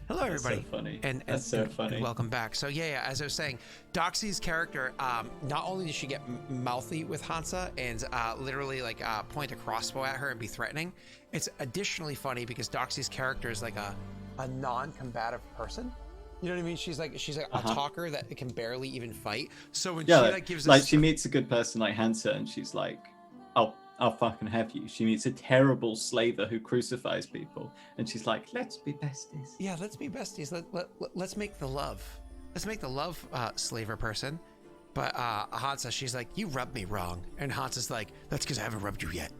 Hello, everybody. That's so funny. And That's so funny. And welcome back. So yeah, as I was saying, Doxy's character, not only does she get mouthy with Hansa and literally like point a crossbow at her and be threatening, it's additionally funny because Doxy's character is like a non-combative person. You know what I mean? She's like a talker that can barely even fight. So when she like gives like she meets a good person like Hansa and she's like, I'll fucking have you. She meets a terrible slaver who crucifies people, and she's like, "Let's be besties." Yeah, let's be besties. Let's make the love. Let's make the love, slaver person. But Hansa, she's like, "You rubbed me wrong," and Hansa's like, "That's because I haven't rubbed you yet."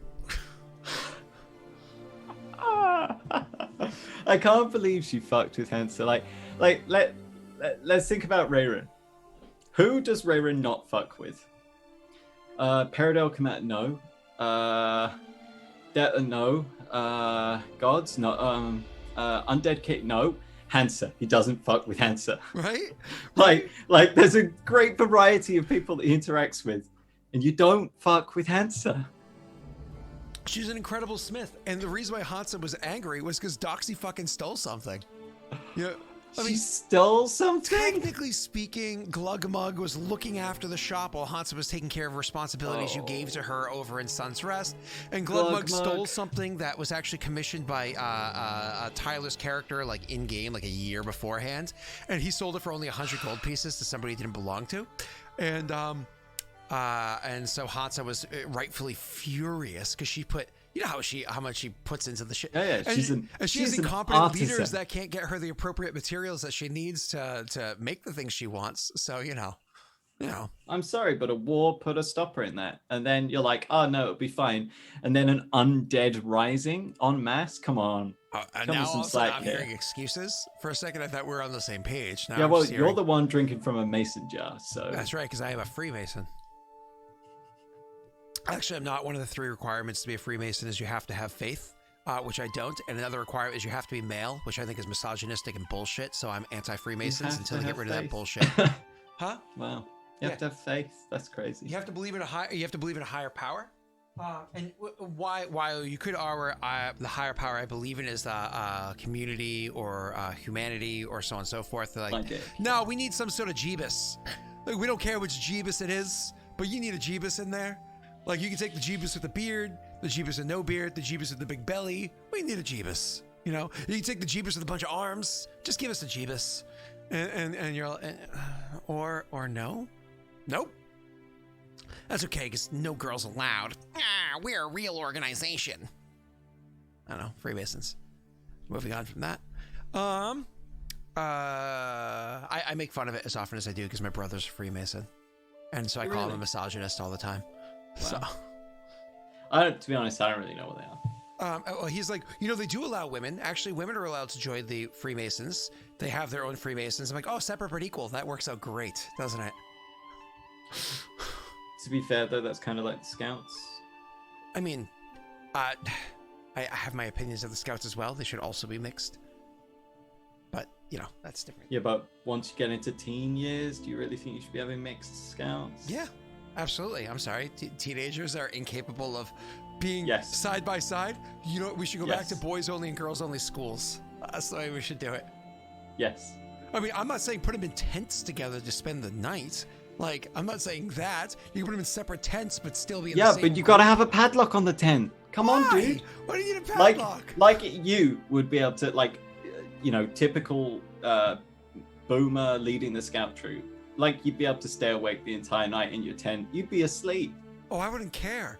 I can't believe she fucked with Hansa. Let's think about Raerin. Who does Raerin not fuck with? Peridel come out, no. No. Gods, no. Undead Kick, no. Hansa, he doesn't fuck with Hansa. Right? Like there's a great variety of people that he interacts with, and you don't fuck with Hansa. She's an incredible smith, and the reason why Hansa was angry was because Doxy fucking stole something. Yeah. She stole something? Technically speaking, Glugmug was looking after the shop while Hansa was taking care of responsibilities you gave to her over in Sun's Rest. And Glugmug stole something that was actually commissioned by Tyler's character, like in-game, like a year beforehand. And he sold it for only 100 gold pieces to somebody he didn't belong to. And so Hansa was rightfully furious because she put... You know how much she puts into the shit. Yeah, she has incompetent leaders that can't get her the appropriate materials that she needs to make the things she wants. So you know. I'm sorry, but a war put a stopper in that, and then you're like, oh no, it'll be fine. And then an undead rising en masse. Come on. Now also I'm hearing excuses. For a second, I thought we were on the same page. Now yeah, well, you're the one drinking from a mason jar, so that's right, because I am a Freemason. Actually, I'm not. One of the 3 requirements to be a Freemason is you have to have faith, which I don't. And another requirement is you have to be male, which I think is misogynistic and bullshit. So I'm anti-Freemasons until they get rid of that bullshit. Huh? Wow. You have to have faith. That's crazy. You have to believe in a higher power. And while you could argue the higher power I believe in is the community or humanity or so on and so forth. They're like, no, we need some sort of Jeebus. Like, we don't care which Jeebus it is, but you need a Jeebus in there. Like, you can take the Jeebus with the beard, the Jeebus with no beard, the Jeebus with the big belly. We need a Jeebus, you know? You can take the Jeebus with a bunch of arms. Just give us a Jeebus. And you're like, or no? Nope. That's okay, because no girls allowed. We're a real organization. I don't know, Freemasons. Moving on from that. I make fun of it as often as I do because my brother's a Freemason. And so I call him a misogynist all the time. Wow. So, to be honest, I don't really know what they are. Well, he's like, they do allow women. Actually, women are allowed to join the Freemasons. They have their own Freemasons. I'm like, oh, separate but equal. That works out great, doesn't it? To be fair, though, that's kind of like the Scouts. I mean, I have my opinions of the Scouts as well. They should also be mixed. But, that's different. Yeah, but once you get into teen years, do you really think you should be having mixed Scouts? Yeah. Absolutely. I'm sorry. Teenagers are incapable of being side by side. You know what? We should go back to boys only and girls only schools. That's the way we should do it. Yes. I mean, I'm not saying put them in tents together to spend the night. Like, I'm not saying that. You can put them in separate tents, but still be in the same but you got to have a padlock on the tent. Come on, dude. Why do you need a padlock? Like you would be able to, typical boomer leading the scout troop. Like, you'd be able to stay awake the entire night in your tent. You'd be asleep. Oh, I wouldn't care.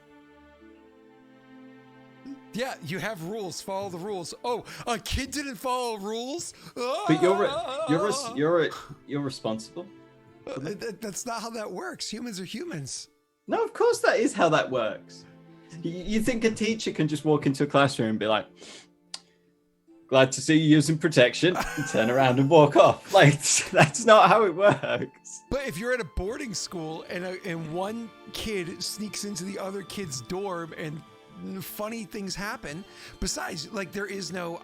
Yeah, you have rules. Follow the rules. Oh, a kid didn't follow rules? But you're responsible. That's not how that works. Humans are humans. No, of course that is how that works. You think a teacher can just walk into a classroom and be like, glad to see you using protection, and turn around and walk off. Like, that's not how it works. But if you're at a boarding school and one kid sneaks into the other kid's dorm and funny things happen, besides, like, there is no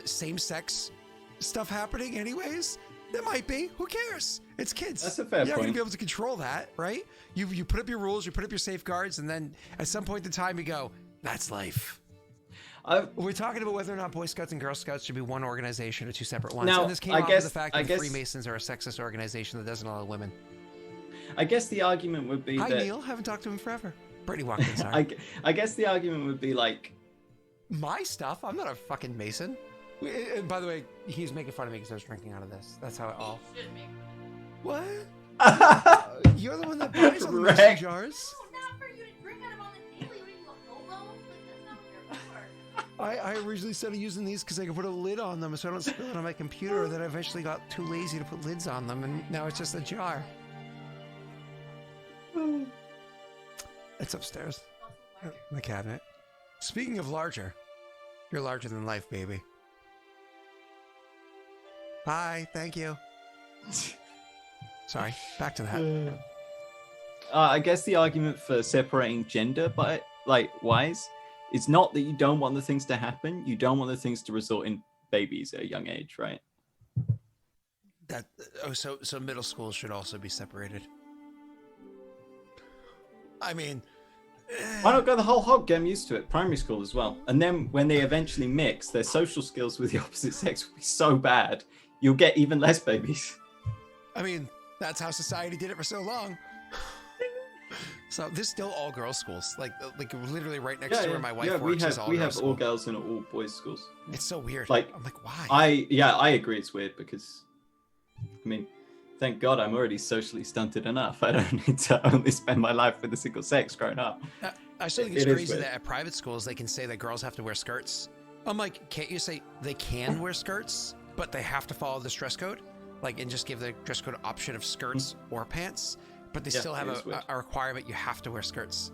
same-sex stuff happening anyways, there might be. Who cares? It's kids. That's a fair point. You're not going to be able to control that, right? You put up your rules, you put up your safeguards, and then at some point in time you go, that's life. We're talking about whether or not Boy Scouts and Girl Scouts should be one organization or two separate ones. Now, and this came off of the fact that the Freemasons are a sexist organization that doesn't allow women. I guess the argument would be Hi, that... Neil. Haven't talked to him forever. Brittany walked in, sorry. I guess the argument would be like... My stuff? I'm not a fucking Mason. By the way, he's making fun of me because I was drinking out of this. That's how it all... What? You're the one that buys all the mason jars. No, not for you to drink out of on the daily. What are you, a hobo? Like, that's not what they're for. I originally started using these because I could put a lid on them so I don't spill it on my computer. Then I eventually got too lazy to put lids on them, and now it's just a jar. It's upstairs in the cabinet. Speaking of larger, you're larger than life, baby. Bye, thank you. Sorry, back to that. I guess the argument for separating gender by wise is not that you don't want the things to happen. You don't want the things to result in babies at a young age, right? So middle schools should also be separated. I mean, why not go the whole hog? Get them used to it. Primary school as well, and then when they eventually mix, their social skills with the opposite sex will be so bad, you'll get even less babies. I mean, that's how society did it for so long. So this is still all girls schools, like literally right next to where my wife works is all girls. We have all girls and all boys schools. It's so weird. Like, I'm like, why? I agree it's weird because, I mean, thank God I'm already socially stunted enough. I don't need to only spend my life with a single sex growing up. I still think it's crazy that at private schools they can say that girls have to wear skirts. I'm like, can't you say they can wear skirts, but they have to follow this dress code? Like, and just give the dress code option of skirts or pants, but they still have a requirement you have to wear skirts.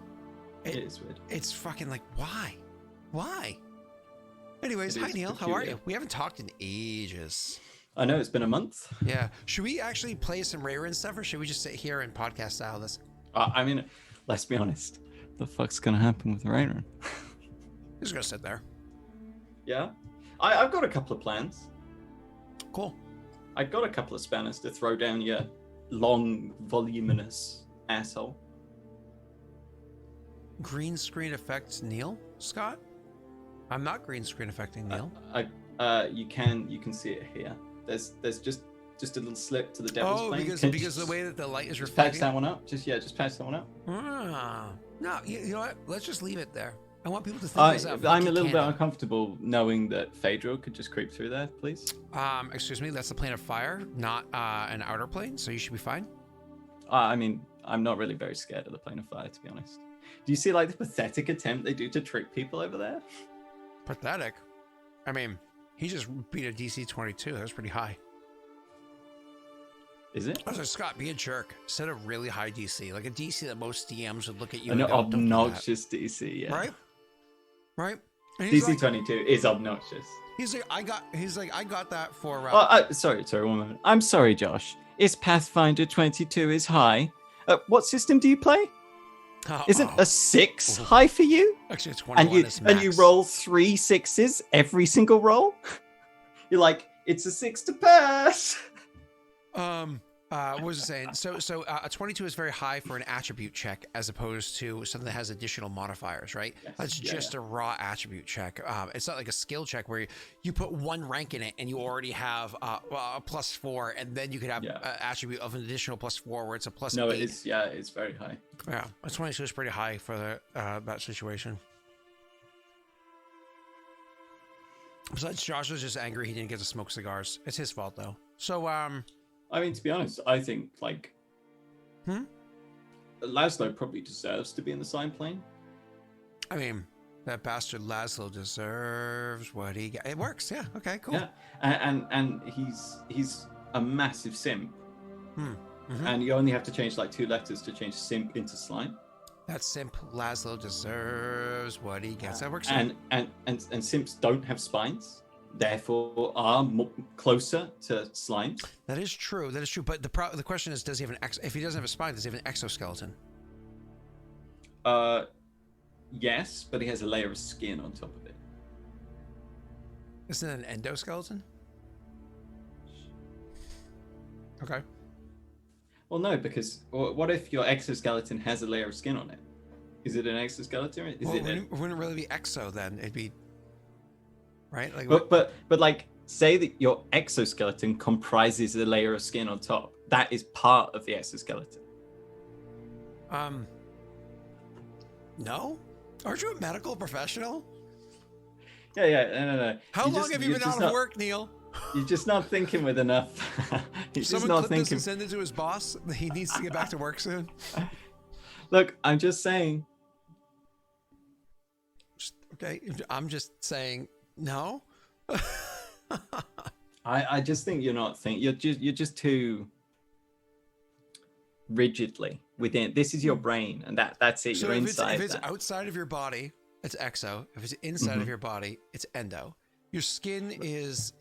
It is weird. It's fucking like, why? Why? Anyways, hi Neil, how are you? We haven't talked in ages. I know, it's been a month. Yeah. Should we actually play some Raerin stuff, or should we just sit here and podcast style this? I mean, let's be honest. The fuck's gonna happen with Raerin? He's gonna sit there. Yeah? I've got a couple of plans. Cool. I got a couple of spanners to throw down your long, voluminous asshole. Green screen affects Neil, Scott? I'm not green screen affecting Neil. You can see it here. There's just a little slip to the devil's plane. Because the way that the light is just reflecting. patch that one up. Just patch that one up. No, you know what? Let's just leave it there. I want people to think I'm a little bit uncomfortable knowing that Phaedra could just creep through there, please. Excuse me, that's the plane of fire, not an outer plane, so you should be fine. I mean, I'm not really very scared of the plane of fire, to be honest. Do you see like the pathetic attempt they do to trick people over there? Pathetic? I mean, he just beat a DC 22. That was pretty high. Is it? I was like, Scott, be a jerk. Set a really high DC, like a DC that most DMs would look at you. An and go, obnoxious DC, yeah. Right. DC 22 is obnoxious. He's like, I got that for. Sorry, 1 moment. I'm sorry, Josh. Is Pathfinder 22 is high? What system do you play? Isn't a 6 high for you? Actually, 21 is max. And you roll 3 6s every single roll? You're like, it's a 6 to pass. What was I saying? So a 22 is very high for an attribute check as opposed to something that has additional modifiers, right? Yes. That's just a raw attribute check. It's not like a skill check where you put 1 rank in it and you already have a +4, and then you could have an attribute of an additional +4 where it's a +8. No, it is. Yeah, it's very high. Yeah, a 22 is pretty high for that situation. Besides, Josh was just angry he didn't get to smoke cigars. It's his fault though. So I mean, to be honest, I think like Laszlo probably deserves to be in the sign plane. I mean, that bastard Laszlo deserves what he got. It works, yeah. Okay, cool. Yeah, and he's a massive simp. Mm-hmm. And you only have to change like 2 letters to change simp into slime. That simp Laszlo deserves what he gets. That works. And simps don't have spines, therefore are closer to slimes. That is true. That is true. But the question is, does he have if he doesn't have a spine, does he have an exoskeleton? Yes, but he has a layer of skin on top of it. Isn't it an endoskeleton? Okay. Well, no, because what if your exoskeleton has a layer of skin on it? Is it an exoskeleton? It wouldn't really be exo then. It'd be right? Like, but like, say that your exoskeleton comprises a layer of skin on top. That is part of the exoskeleton. No? Aren't you a medical professional? Yeah, no. How long have you been out of work, Neil? You're just not thinking with enough. You're just not thinking. This and send it to his boss. He needs to get back to work soon. Look, I'm just saying. Okay, I'm just saying no. I just think you're not thinking. You're just too rigidly within. This is your brain, and that's it. So you're if inside. If it's outside of your body, it's exo. If it's inside of your body, it's endo. Your skin is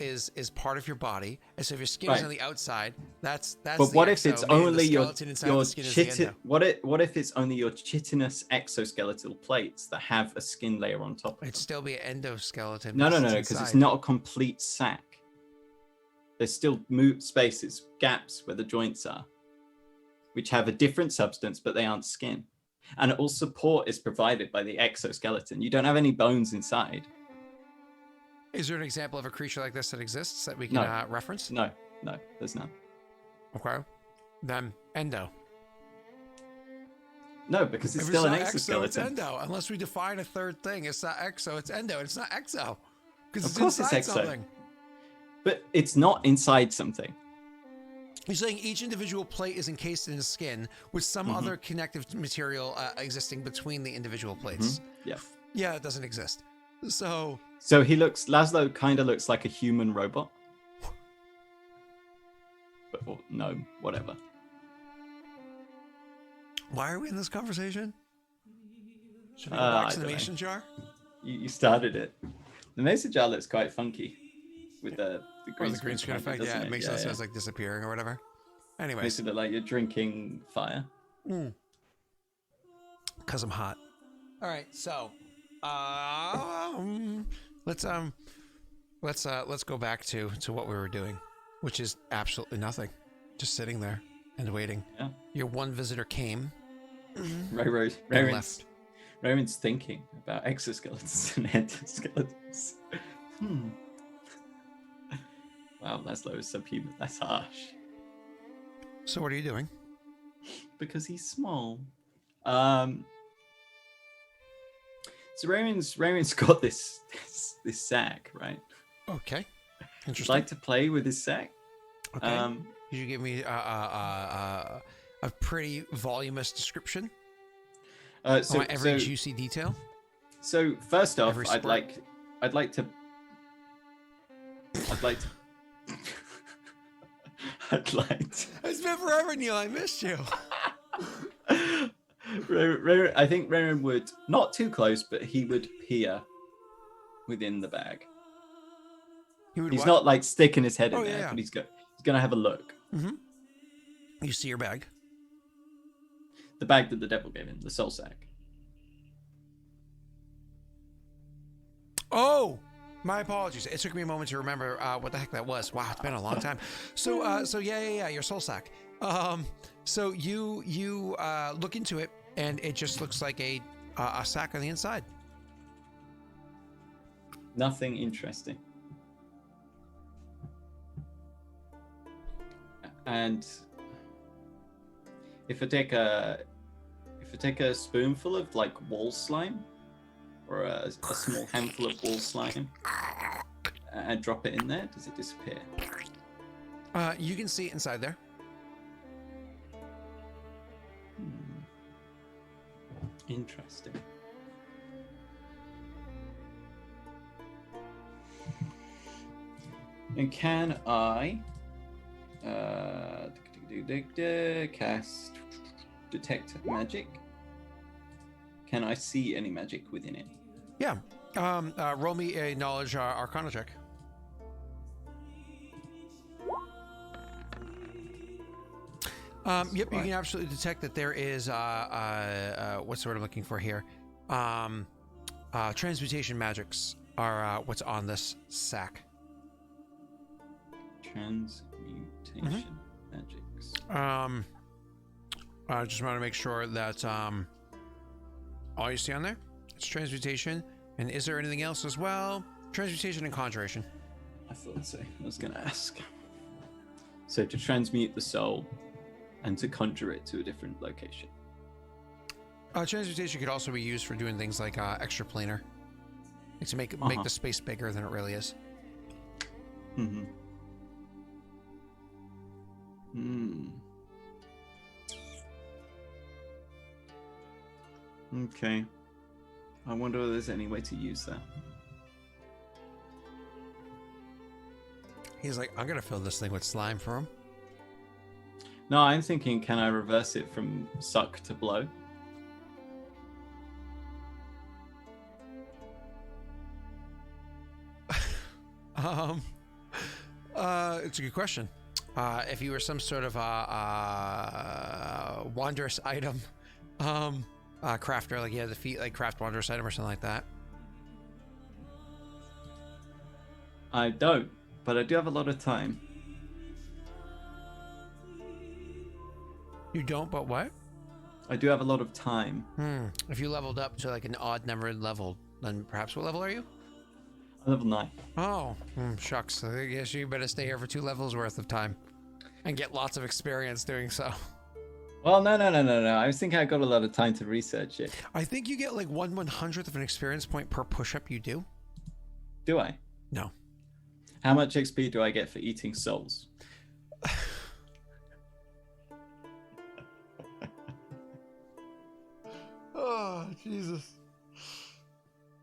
part of your body, and so if your skin is on the outside, that's. But what if it's only your chitin? What if it's only your chitinous exoskeletal plates that have a skin layer on top of It'd still be an endoskeleton. No, because it's not a complete sack. There's still spaces, gaps where the joints are, which have a different substance, but they aren't skin. And all support is provided by the exoskeleton. You don't have any bones inside. Is there an example of a creature like this that exists that we can reference? No, there's none. Okay. Then endo. No, because it's still an exoskeleton. Exo, it's endo. Unless we define a third thing. It's not exo, it's endo. It's not exo. Because of course inside it's exo. something. But it's not inside something. You're saying each individual plate is encased in skin with some other connective material existing between the individual plates. Yeah. Yeah, it doesn't exist. So Laszlo kind of looks like a human robot. Or no, whatever. Why are we in this conversation? Should we watch the mason jar? You started it. The mason jar looks quite funky with the green screen effect. Yeah, it makes it sound like disappearing or whatever. Anyway, makes it look like you're drinking fire. Because I'm hot. All right, so let's go back to what we were doing, which is absolutely nothing, just sitting there and waiting. Yeah. Your one visitor came. Raerin's thinking about exoskeletons and endoskeletons. Wow, Laszlo is subhuman. That's harsh. So what are you doing? Because he's small. So Raerin's got this sack, right? Okay. Interesting. He'd like to play with his sack. Okay. Could you give me a pretty voluminous description? So every juicy detail. So first off, I'd like to. It's been forever, Neil. I missed you. I think Raerin would not too close, but he would peer within the bag. He's not like sticking his head in there, but he's gonna have a look. You see your bag? The bag that the devil gave him, the soul sack. Oh, my apologies. It took me a moment to remember what the heck that was. Wow, it's been a long time. So yeah, your soul sack. So you look into it, and it just looks like a sack on the inside. Nothing interesting. And if I take a spoonful of like wall slime, or a small handful of wall slime, and drop it in there, does it disappear? You can see it inside there. Interesting. And can I cast detect magic? Can I see any magic within it? Yeah. Roll me a knowledge arcana check. Yep, you can absolutely detect that there is what's the word I'm looking for here? Transmutation magics are what's on this sack. Transmutation magics. I just want to make sure that all you see on there, it's transmutation. And is there anything else as well? Transmutation and conjuration. I thought so. I was going to ask. So to transmute the soul and to conjure it to a different location. Transmutation could also be used for doing things like extraplanar. Like to make the space bigger than it really is. Mm-hmm. Okay. I wonder if there's any way to use that. He's like, I'm gonna fill this thing with slime for him. No, I'm thinking, can I reverse it from suck to blow? It's a good question. If you were some sort of wondrous item, crafter, like you had to defeat like craft wondrous item or something like that. I don't, but I do have a lot of time. You don't, but what? I do have a lot of time. If you leveled up to like an odd number level, then perhaps what level are you? I'm level 9. Oh, shucks. I guess you better stay here for 2 levels worth of time and get lots of experience doing so. Well, no. I was thinking I got a lot of time to research it. I think you get like 1/100th of an experience point per push-up you do. Do I? No. How much XP do I get for eating souls? Oh, Jesus.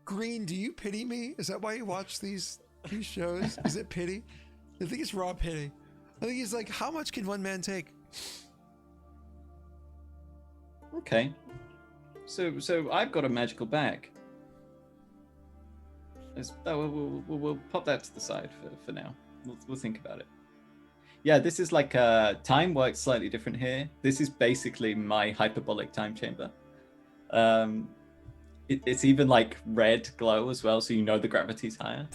Green, do you pity me? Is that why you watch these shows? Is it pity? I think it's raw pity. I think he's like, how much can one man take? Okay. So I've got a magical bag. We'll pop that to the side for now. We'll think about it. Yeah, this is like time works slightly different here. This is basically my hyperbolic time chamber. It's even like red glow as well, so you know the gravity's higher.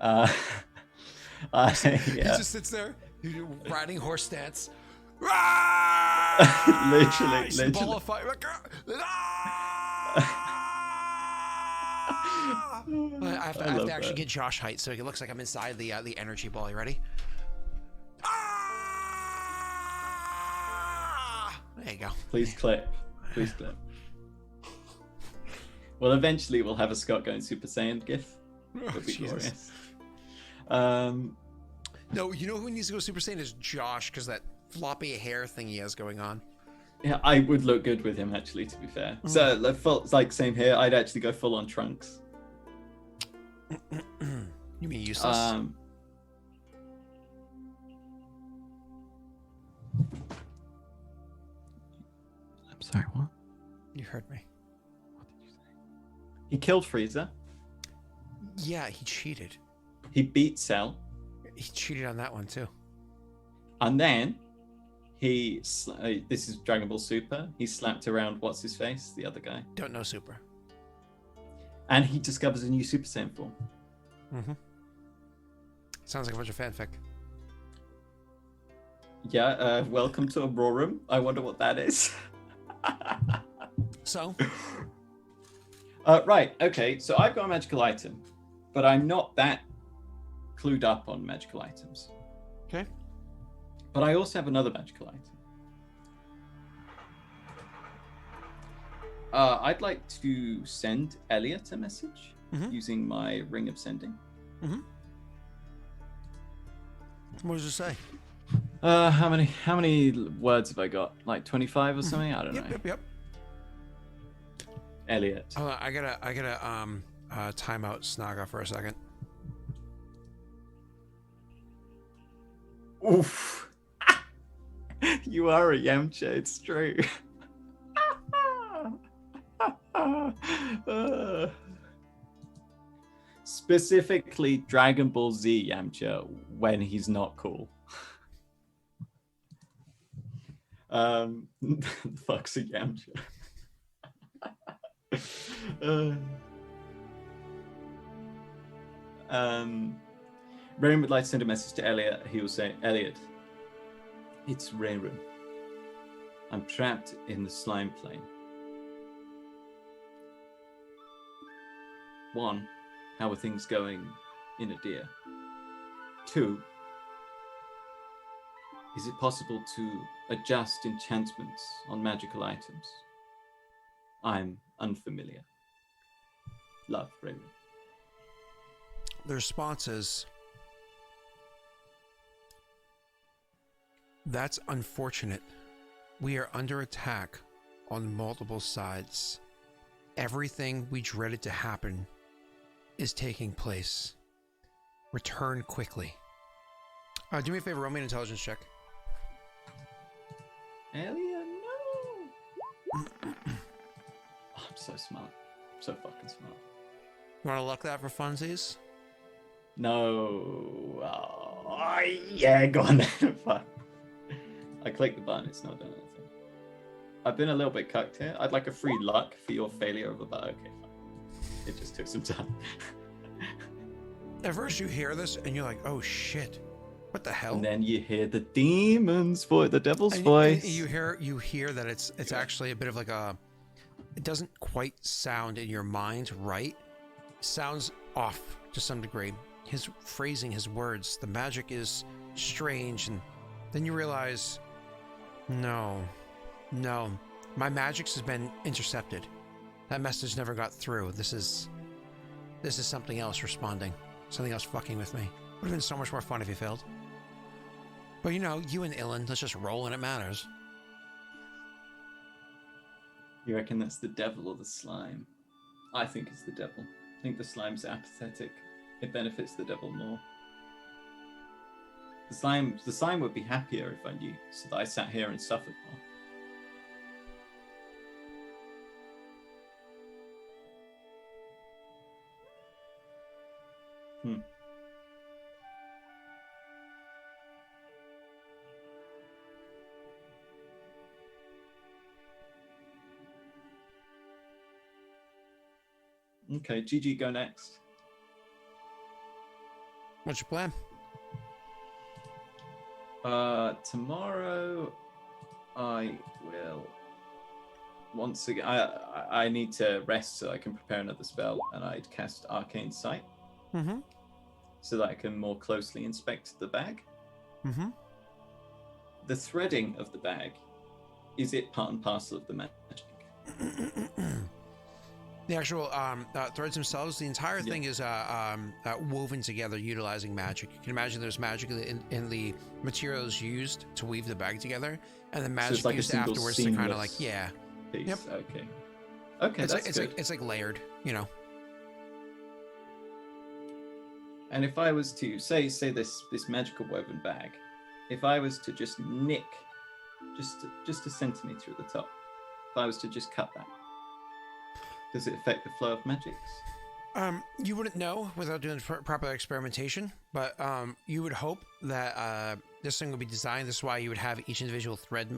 Yeah. He just sits there, riding horse stance. literally. Ball of fire. I have to actually get Josh height, so it looks like I'm inside the energy ball. You ready? There you go. Please clip. Well, eventually we'll have a Scott going Super Saiyan gif. It'll be glorious. No, you know who needs to go Super Saiyan is Josh, because that floppy hair thing he has going on. Yeah, I would look good with him, actually, to be fair. So, like, same here. I'd actually go full on Trunks. You mean useless? I'm sorry, what? You heard me. He killed Frieza. Yeah, he cheated. He beat Cell. He cheated on that one, too. And then, this is Dragon Ball Super. He slapped around what's-his-face, the other guy. Don't know Super. And he discovers a new Super Saiyan form. Mm-hmm. Sounds like a bunch of fanfic. Yeah, welcome to Aurorum. I wonder what that is. So? Right, okay, so I've got a magical item, but I'm not that clued up on magical items. Okay. But I also have another magical item. I'd like to send Elliot a message using my Ring of Sending. What does it say? How many words have I got? Like 25 or something? I don't know. Yep. Elliot. Oh, I gotta time out Snaga for a second. Oof. You are a Yamcha, it's true. Specifically Dragon Ball Z Yamcha when he's not cool. The fuck's a Yamcha? Raerin would like to send a message to Elliot. He will say, Elliot, it's Raerin. I'm trapped in the slime plane. 1. How are things going in Adir? 2, is it possible to adjust enchantments on magical items? I'm unfamiliar. Love, Raerin. The response is, that's unfortunate. We are under attack on multiple sides. Everything we dreaded to happen is taking place. Return quickly. Do me a favor, roll me an intelligence check. Elia, no! Oh, I'm so smart. So fucking smart. You want to luck that for funsies? No. Oh, yeah, go on then. Fuck. I clicked the button, it's not done anything. I've been a little bit cucked here. I'd like a free luck for your failure of a button. Okay, fine. It just took some time. At first you hear this and you're like, oh shit. What the hell? And then you hear the demon's voice, the devil's and voice. You hear that it's actually a bit of like a, it doesn't quite sound in your mind right. It sounds off to some degree. His phrasing, his words, the magic is strange, and then you realize, no, my magics has been intercepted. That message never got through. This is something else responding. Something else fucking with me. Would have been so much more fun if you failed. But you know, you and Ilen, let's just roll and it matters. You reckon that's the devil or the slime? I think it's the devil. I think the slime's apathetic. It benefits the devil more. The slime would be happier if I knew, so that I sat here and suffered more. Okay, GG, go next. What's your plan? Tomorrow I will once again I need to rest so I can prepare another spell, and I'd cast Arcane Sight. Mm-hmm. So that I can more closely inspect the bag. Mm-hmm. The threading of the bag, is it part and parcel of the magic? The actual threads themselves, the entire thing is woven together utilizing magic. You can imagine there's magic in the materials used to weave the bag together, and the magic like used afterwards to kind of like, yeah. Piece. Yep. Okay. Okay, it's like layered, you know. And if I was to say this magical woven bag, if I was to just nick just a centimeter at the top, if I was to just cut that, does it affect the flow of magics? You wouldn't know without doing proper experimentation, but you would hope that this thing would be designed. This is why you would have each individual thread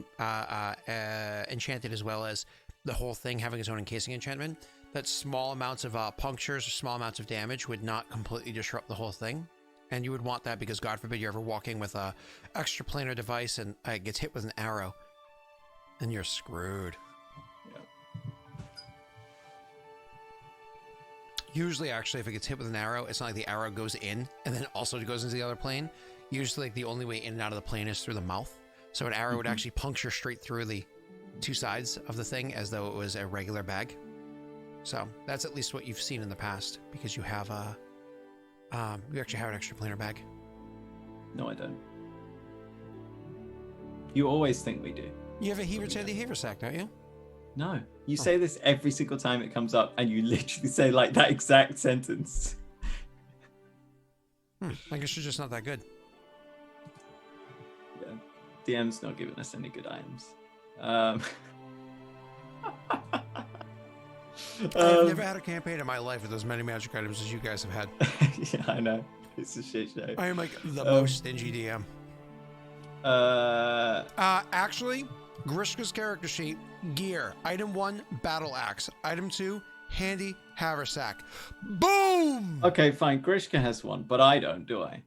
enchanted, as well as the whole thing having its own encasing enchantment. That small amounts of punctures or small amounts of damage would not completely disrupt the whole thing. And you would want that because, God forbid, you're ever walking with a extraplanar device and it gets hit with an arrow, and you're screwed. Usually, actually, if it gets hit with an arrow, it's not like the arrow goes in and then also goes into the other plane. Usually, like, the only way in and out of the plane is through the mouth. So an arrow would actually puncture straight through the two sides of the thing as though it was a regular bag. So that's at least what you've seen in the past, because you have you actually have an extraplanar bag. No, I don't. You always think we do. You have a heaver sack, don't you? No, you say this every single time it comes up, and you literally say like that exact sentence. I guess you're just not that good. Yeah, DM's not giving us any good items. I've never had a campaign in my life with as many magic items as you guys have had. Yeah, I know. It's a shit show. I am like the most stingy DM. Actually, Grishka's character sheet, gear. Item 1, battle axe. Item 2, handy haversack. Boom! Okay, fine. Grishka has one, but I don't, do I?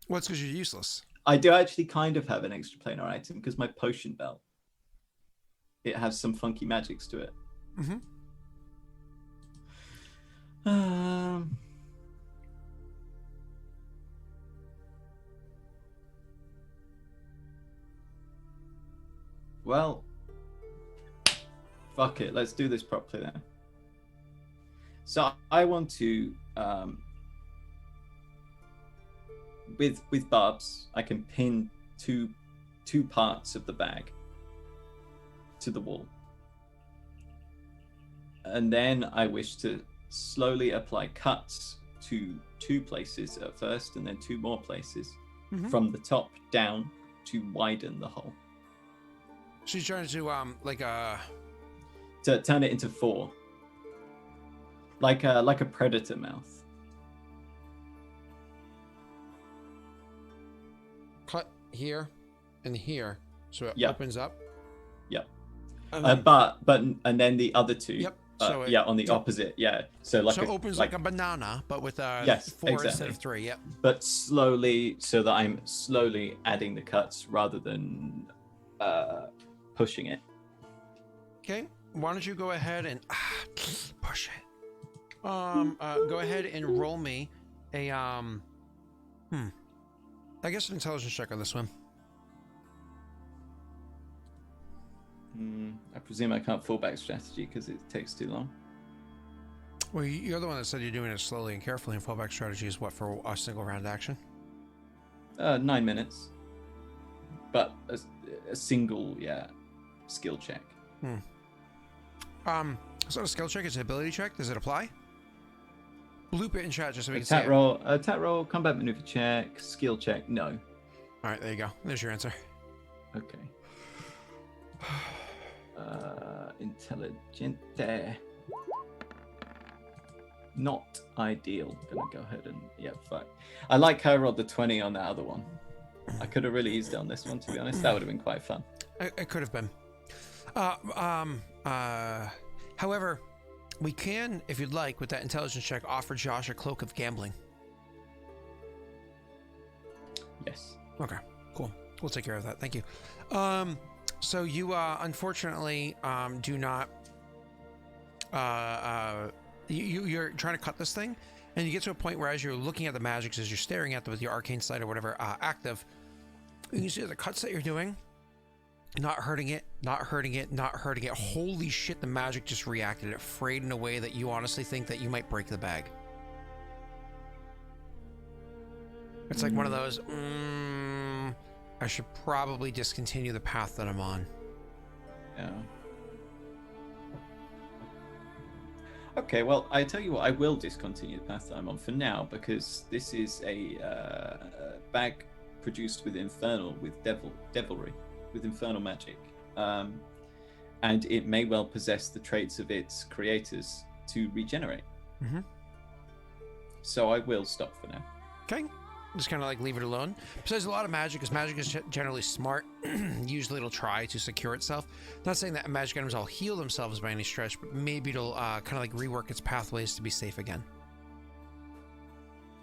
Well, it's because you're useless. I do actually kind of have an extra planar item because my potion belt. It has some funky magics to it. Mm-hmm. Well, fuck it. Let's do this properly then. So I want to, with barbs, I can pin two parts of the bag to the wall, and then I wish to slowly apply cuts to 2 places at first, and then 2 more places from the top down to widen the hole. She's trying to to turn it into 4, like a predator mouth. cut here and here, so it Yep. opens up. Yep. And then, And then the other 2. Yep. So it, on the opposite. Yeah. So like so it opens like a banana, but with Yes, 4 instead exactly. of 3. Yep. But slowly, so that I'm slowly adding the cuts rather than pushing it. Okay. Why don't you go ahead and push it? Go ahead and roll me a I guess an intelligence check on this one. I presume I can't fall back strategy because it takes too long. Well, you're the one that said you're doing it slowly and carefully, and fallback strategy is what, for a single round action? 9 minutes. But a single, skill check. It's not a skill check, it's an ability check. Does it apply? Loop it in chat just so we can see Attack it. attack roll, combat maneuver check, skill check, no. All right, there you go. There's your answer. Okay. Intelligente. Not ideal. Gonna go ahead and fuck. I like how I rolled the 20 on that other one. I could have really eased it on this one, to be honest. That would have been quite fun. It could have been. However, we can, if you'd like, with that intelligence check, offer Josh a cloak of gambling. Yes. Okay, cool. We'll take care of that. Thank you. So you unfortunately do not. You're trying to cut this thing, and you get to a point where, as you're looking at the magics, as you're staring at them with your arcane sight or whatever active, you can see the cuts that you're doing. Not hurting it, not hurting it, not hurting it. Holy shit, the magic just reacted. It frayed in a way that you honestly think that you might break the bag. It's like one of those, I should probably discontinue the path that I'm on. Yeah. Okay, well, I tell you what, I will discontinue the path that I'm on for now, because this is a bag produced with devilry, with infernal magic, and it may well possess the traits of its creators to regenerate. So I will stop for now. Okay. Just kind of like leave it alone. Besides, a lot of magic, because magic is generally smart. Usually it'll try to secure itself. Not saying that magic items all heal themselves by any stretch, but maybe it'll kind of like rework its pathways to be safe again.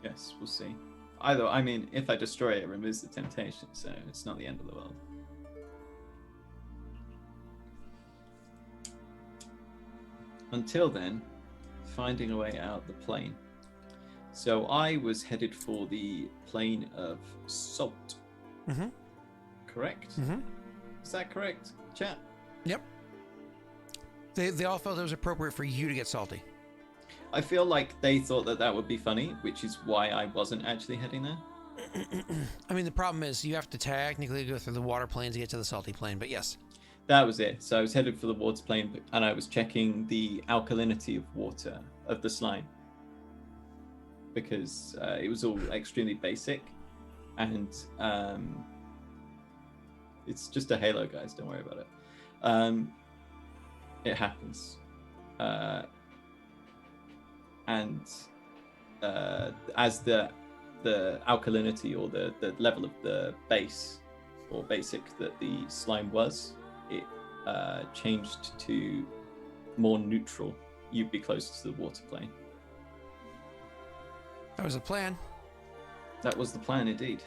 Yes, we'll see. Either, I mean, if I destroy it, it removes the temptation, so it's not the end of the world. Until then, finding a way out the plane. So I was headed for the plane of salt. Correct? Is that correct, chat? Yep. They all felt it was appropriate for you to get salty. I feel like they thought that that would be funny, which is why I wasn't actually heading there. I mean, the problem is you have to technically go through the water plane to get to the salty plane, but yes. That was it. So I was headed for the water plane, and I was checking the alkalinity of water, of the slime, because it was all extremely basic, and it's just a Halo, guys. Don't worry about it. It happens, and as the alkalinity or the level of the base or basic that the slime was, it changed to more neutral. You'd be closer to the water plane. That was the plan. That was the plan, indeed.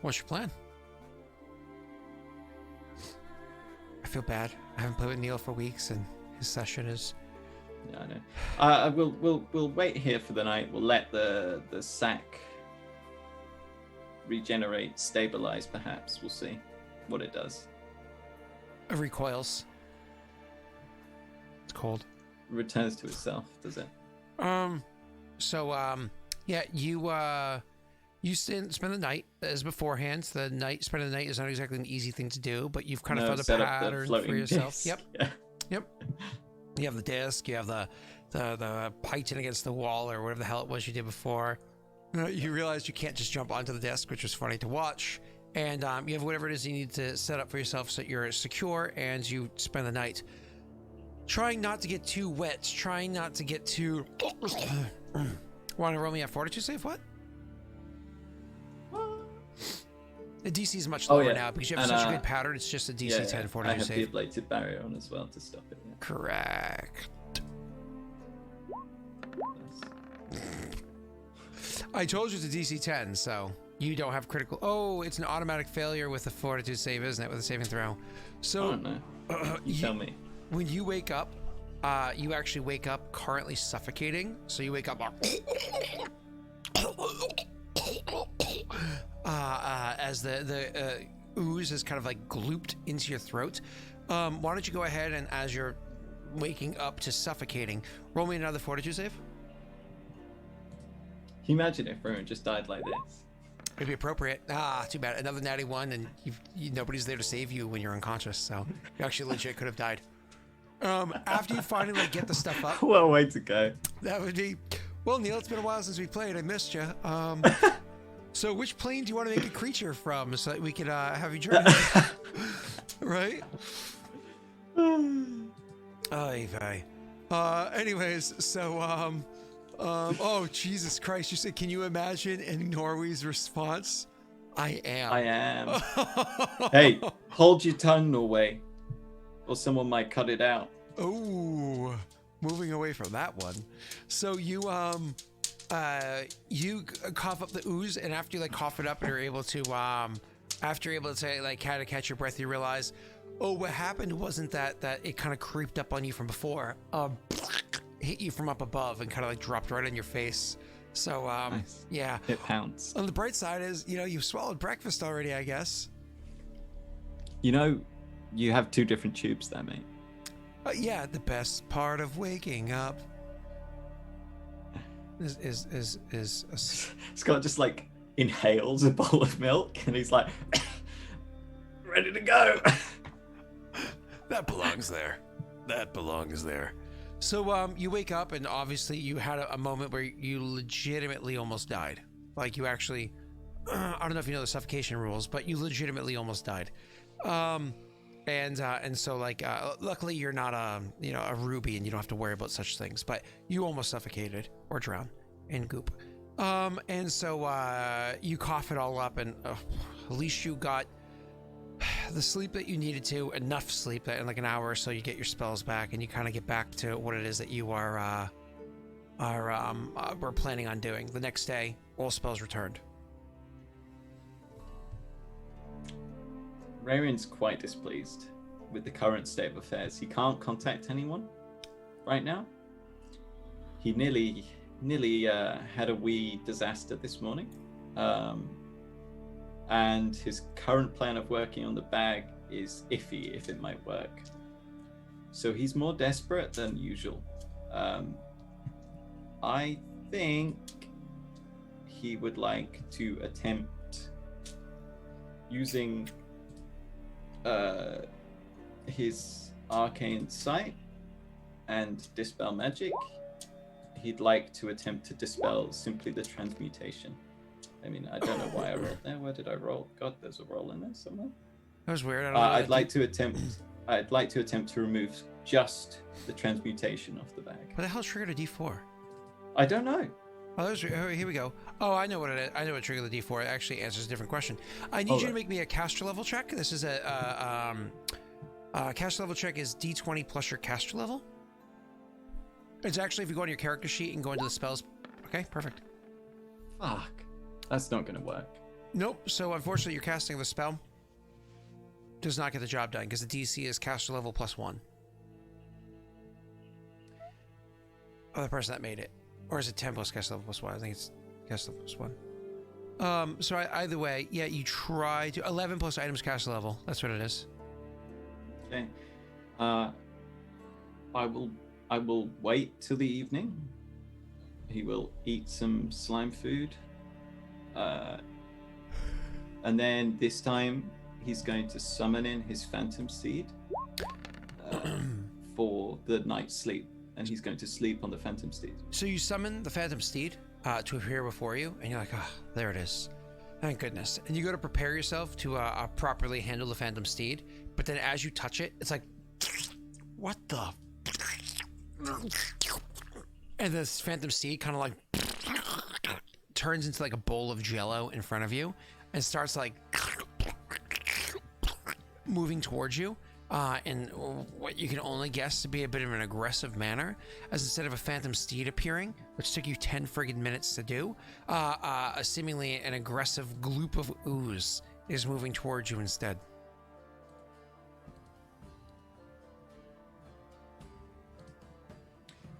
What's your plan? I feel bad. I haven't played with Neil for weeks, and his session is... Yeah, I know. We'll wait here for the night. We'll let the sack regenerate, stabilize, perhaps. We'll see what it does. It recoils. It's cold. Returns to itself, does it? Yeah, you spend the night as beforehand. Spending the night is not exactly an easy thing to do, but you've kind of found a pattern for yourself. Disc. Yep. Yeah. Yep. You have the disc, you have the python against the wall or whatever the hell it was you did before. You realize you can't just jump onto the disc, which was funny to watch. And you have whatever it is you need to set up for yourself so you're secure, and you spend the night trying not to get too wet, trying not to get too... Want to roll me a fortitude save? What? The DC is much lower now because you have such a good pattern. It's just a DC 10 fortitude save. I have the ablative barrier on as well to stop it. Yeah. Correct. I told you it's a DC 10, so you don't have critical. Oh, it's an automatic failure with a fortitude save, isn't it? With a saving throw. So, oh no. You tell me. When you wake up, you actually wake up currently suffocating. So you wake up as the ooze is kind of like glooped into your throat. Why don't you go ahead and, as you're waking up to suffocating, roll me another fortitude save? Can you imagine if Raerin just died like this? It'd be appropriate. Too bad. Another natty one, and nobody's there to save you when you're unconscious. So you actually legit could have died. After you finally get the stuff up, well, way to go. That would be. Well, Neil, it's been a while since we played. I missed you. So which plane do you want to make a creature from so that we could have you join? Right? Oy vey. Anyways, so oh Jesus Christ! You said, can you imagine? And Norway's response, I am. Hey, hold your tongue, Norway, or someone might cut it out. Oh, moving away from that one. So you cough up the ooze, and after you like cough it up, and you're able to like kind of catch your breath, you realize, oh, what happened wasn't that it kind of creeped up on you from before. Hit you from up above and kind of like dropped right on your face. So nice. Yeah, it pounced. On the bright side is, you've swallowed breakfast already, I guess. You have two different tubes there, mate. Yeah, the best part of waking up is Scott just like inhales a bowl of milk and he's like ready to go. That belongs there. So you wake up, and obviously you had a moment where you legitimately almost died. Like you actually, I don't know if you know the suffocation rules, but you legitimately almost died. And so like, luckily you're not a ruby and you don't have to worry about such things, but you almost suffocated or drowned in goop. And so you cough it all up, and at least you got the sleep that you needed to, enough sleep that in like an hour or so you get your spells back, and you kind of get back to what it is that you were planning on doing. The next day, all spells returned. Raerin's quite displeased with the current state of affairs. He can't contact anyone right now. He nearly had a wee disaster this morning. And his current plan of working on the bag is iffy if it might work. So he's more desperate than usual. I think he would like to attempt using his arcane sight and dispel magic. He'd like to attempt to dispel simply the transmutation. I mean, I don't know why I rolled there. Where did I roll? God, there's a roll in there somewhere. That was weird. I'd like to attempt to remove just the transmutation off the bag. What the hell triggered a D4? I don't know. Oh, here we go. Oh, I know what it is. I know what triggered the D4. It actually answers a different question. I need you to make me a caster level check. This is a caster level check is D20 plus your caster level. It's actually, if you go on your character sheet and go into the spells. Okay, perfect. Fuck. That's not going to work. Nope. So unfortunately, your casting of the spell does not get the job done because the DC is caster level +1. Oh, the person that made it. Or is it 10 plus caster level +1? I think it's caster level +1. So either way, yeah, you try to 11 plus items cast level. That's what it is. Okay. I will wait till the evening. He will eat some slime food. And then this time he's going to summon in his phantom steed for the night's sleep. And he's going to sleep on the phantom steed. So you summon the phantom steed to appear before you, and you're like, oh, there it is. Thank goodness. And you go to prepare yourself to properly handle the phantom steed, but then as you touch it, it's like, what the? And this phantom steed kind of like turns into like a bowl of jello in front of you and starts like moving towards you in what you can only guess to be a bit of an aggressive manner, as instead of a phantom steed appearing, which took you 10 friggin' minutes to do, seemingly an aggressive gloop of ooze is moving towards you instead.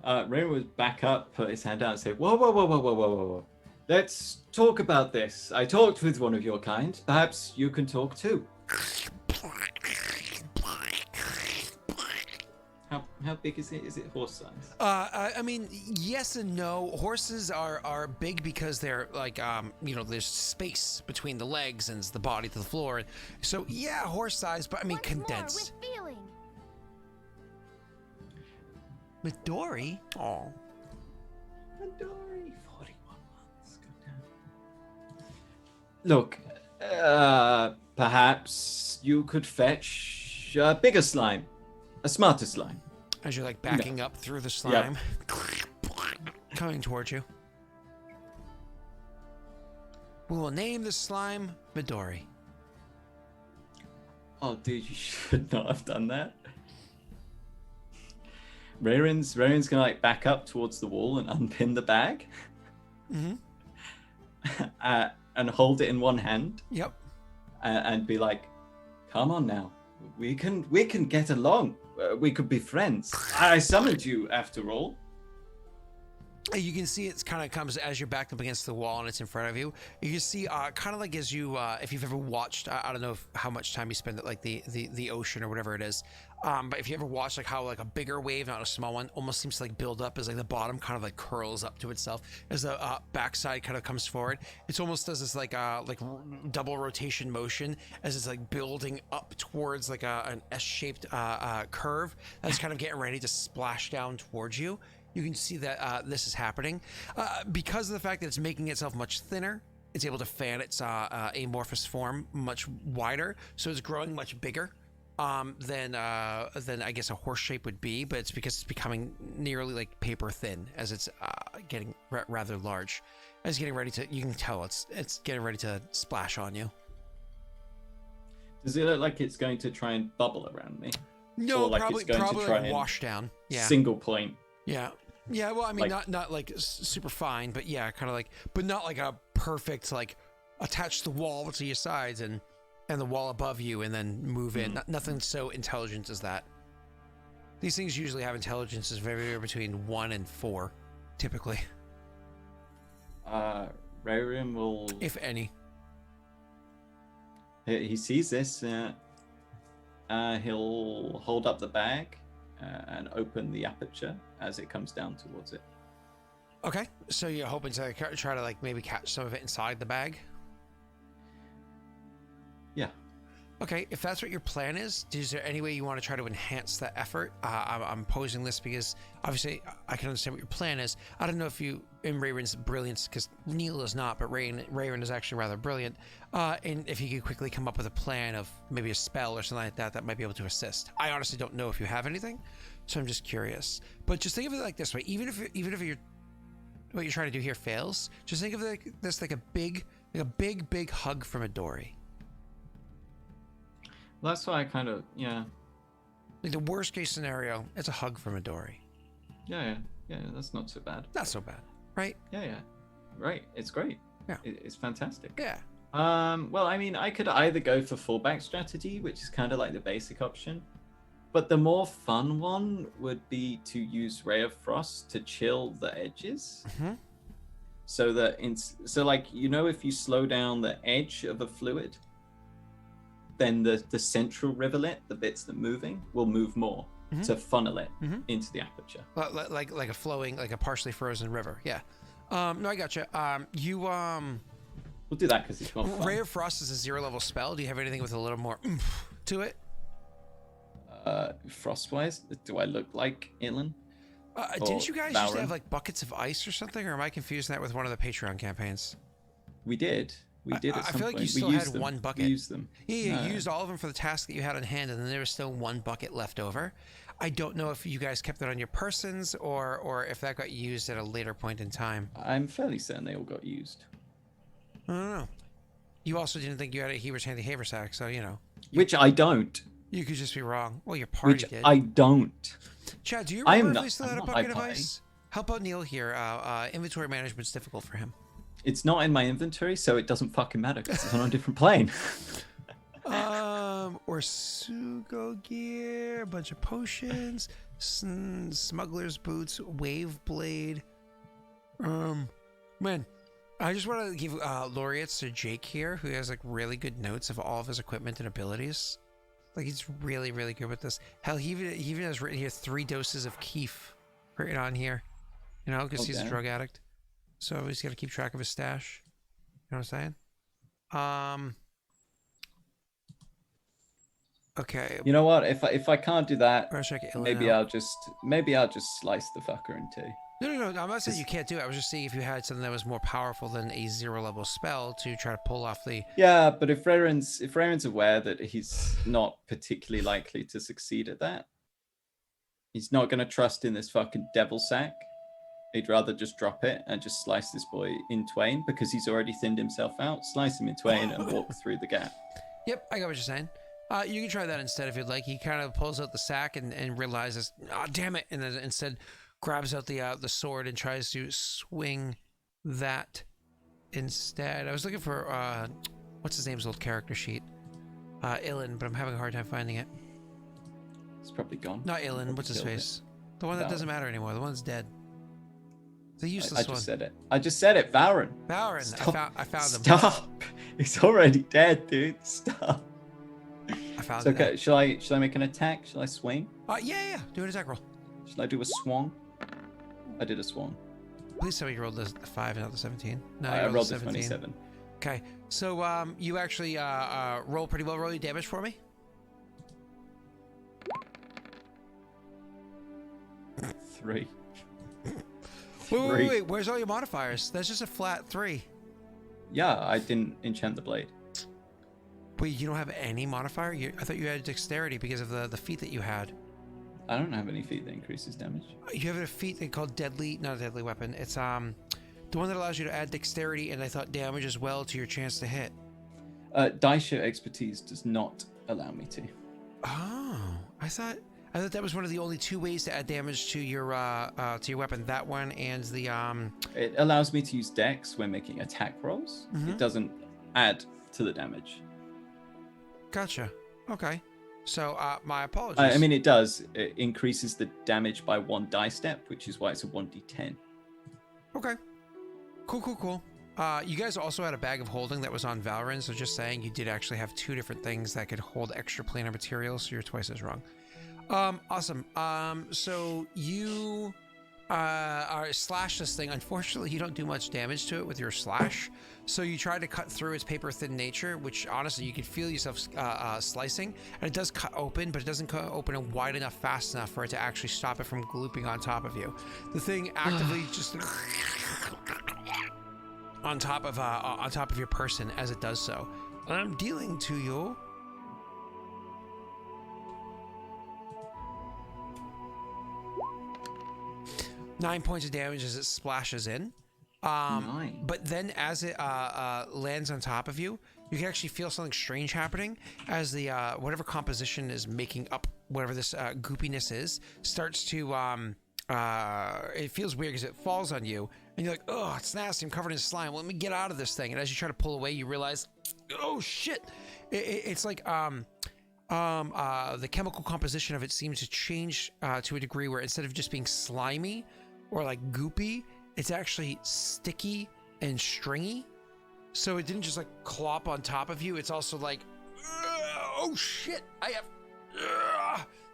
Raerin would back up, put his hand out and say, whoa, whoa, whoa, whoa, whoa, whoa, whoa. Let's talk about this. I talked with one of your kind. Perhaps you can talk too. How big is it? Is it horse size? I mean, yes and no. Horses are big because they're like, there's space between the legs and the body to the floor. So yeah, horse size, but I mean, Once condensed. More with feeling. Midori? Oh. Midori, 41 months. Go down. Look, perhaps you could fetch a bigger slime, a smarter slime. As you're like backing up through the slime, coming towards you. We will name the slime Midori. Oh, dude, you should not have done that. Raerin's gonna like back up towards the wall and unpin the bag, and hold it in one hand. Yep. And be like, "Come on now, we can get along. We could be friends. I summoned you after all." You can see it's kind of comes as you're backed up against the wall and it's in front of you. You can see kind of like as you, if you've ever watched, I don't know how much time you spend at like the ocean or whatever it is. But if you ever watch like how like a bigger wave, not a small one, almost seems to like build up as like the bottom kind of like curls up to itself as the backside kind of comes forward. It's almost does this like double rotation motion as it's like building up towards like an S-shaped curve that's kind of getting ready to splash down towards you. You can see that this is happening because of the fact that it's making itself much thinner. It's able to fan its amorphous form much wider, so it's growing much bigger than I guess a horse shape would be. But it's because it's becoming nearly like paper thin as it's getting rather large. As it's getting ready to, you can tell it's getting ready to splash on you. Does it look like it's going to try and bubble around me? No, or like probably it's going to try like and wash down. Yeah, single point. Yeah. Yeah, well, I mean, Like- not like super fine, but yeah, kind of like, but not like a perfect, like, attach the wall to your sides and the wall above you and then move in. Nothing so intelligent as that. These things usually have intelligences very between 1 and 4, typically, Raerin will, if any. he sees this, he'll hold up the bag and open the aperture as it comes down towards it. Okay, so you're hoping to try to like maybe catch some of it inside the bag? Yeah. Okay, if that's what your plan is there any way you want to try to enhance that effort? I'm posing this because obviously I can understand what your plan is. I don't know if you, in Raerin's brilliance, because Neil is not, but Raerin is actually rather brilliant, and if you could quickly come up with a plan of maybe a spell or something like that that might be able to assist. I honestly don't know if you have anything, so I'm just curious. But just think of it like this way: even if what you're trying to do here fails, just think of this like a big hug from Midori. Well, that's why I kind of, yeah. Like the worst case scenario, it's a hug from Midori. Yeah, that's not so bad. Not so bad, right? Yeah. Right, it's great. Yeah. It's fantastic. Yeah. Well, I mean, I could either go for fallback strategy, which is kind of like the basic option, but the more fun one would be to use Ray of Frost to chill the edges. so that like, you know, if you slow down the edge of a fluid, then the central rivulet, the bits that are moving, will move more to funnel it into the aperture. Like a flowing, like a partially frozen river. Yeah. No, I gotcha. We'll do that because it's more fun. Ray of Frost is a 0 level spell. Do you have anything with a little more oomph to it? Frostwise, do I look like Ilen? Didn't you guys used to Raerin? have like buckets of ice or something, or am I confusing that with one of the Patreon campaigns? We did. We did at I some feel like point. you still had one bucket. We used them. Yeah, you used all of them for the task that you had on hand, and then there was still one bucket left over. I don't know if you guys kept it on your persons or if that got used at a later point in time. I'm fairly certain they all got used. I don't know. You also didn't think you had a Heber's Handy Haversack, so you know. Which I don't. You could just be wrong. Well, your party Which did. I don't. Chad, do you I am remember if not- we still had I'm a not bucket of high ice? Help out Neil here. Inventory management's difficult for him. It's not in my inventory, so it doesn't fucking matter because it's on a different plane. Or Sugo gear, a bunch of potions, smuggler's boots, wave blade. Man, I just want to give laureates to Jake here, who has like really good notes of all of his equipment and abilities. Like he's really, really good with this. Hell, he even has written here 3 doses of keef written on here. You know, because he's a drug addict. So he's got to keep track of his stash. You know what I'm saying? Okay. You know what? If I can't do that, Or check Ilen maybe out. I'll just slice the fucker in two. No. I'm not saying you can't do it. I was just seeing if you had something that was more powerful than a 0 level spell to try to pull off the. Yeah, but if Raerin's aware that he's not particularly likely to succeed at that, he's not going to trust in this fucking devil sack. He'd rather just drop it and just slice this boy in twain because he's already thinned himself out. Slice him in twain and walk through the gap. Yep, I got what you're saying. You can try that instead if you'd like. He kind of pulls out the sack and realizes, oh, damn it, and then instead grabs out the sword and tries to swing that instead. I was looking for what's his name's old character sheet, Ilen, but I'm having a hard time finding it. It's probably gone. Not Ilen. What's his face? The one that doesn't matter anymore. The one that's dead. The useless I one. I just said it. Varin. Varin. I found him. Stop. He's already dead, dude. Stop. I found It's it. okay. Shall I make an attack? Shall I swing? Yeah. Do an attack roll. Shall I do a swung? I did a swung. Please tell me you rolled the 5 and not the 17. No, you I rolled the the 27. Okay, so you actually roll pretty well. Roll your damage for me. 3. Wait. Where's all your modifiers? That's just a flat 3. Yeah, I didn't enchant the blade. Wait, you don't have any modifier? I thought you had dexterity because of the feat that you had. I don't have any feat that increases damage. You have a feat they called deadly, not a deadly weapon. It's the one that allows you to add dexterity and I thought damage as well to your chance to hit. Daisha expertise does not allow me to. Oh, I thought that was one of the only 2 ways to add damage to your weapon. That one and the It allows me to use dex when making attack rolls. It doesn't add to the damage. Gotcha. Okay. So my apologies. I mean, it does. It increases the damage by 1 die step, which is why it's a 1d10. Okay. Cool. You guys also had a bag of holding that was on Valorant, so just saying you did actually have 2 different things that could hold extra planar materials, so you're twice as wrong. Awesome. So you slash this thing. Unfortunately, you don't do much damage to it with your slash. So you try to cut through its paper thin nature, which honestly you can feel yourself slicing, and it does cut open, but it doesn't cut open wide enough, fast enough for it to actually stop it from glooping on top of you. The thing actively just on top of your person as it does so. I'm dealing to you. Nine points of damage as it splashes in. 9. But then as it lands on top of you, you can actually feel something strange happening as the whatever composition is making up whatever this goopiness is starts to it feels weird because it falls on you and you're like, oh, it's nasty, I'm covered in slime, let me get out of this thing. And as you try to pull away, you realize, oh shit, it's like the chemical composition of it seems to change to a degree where instead of just being slimy or like goopy, it's actually sticky and stringy. So it didn't just like clop on top of you. It's also like, oh shit, I have.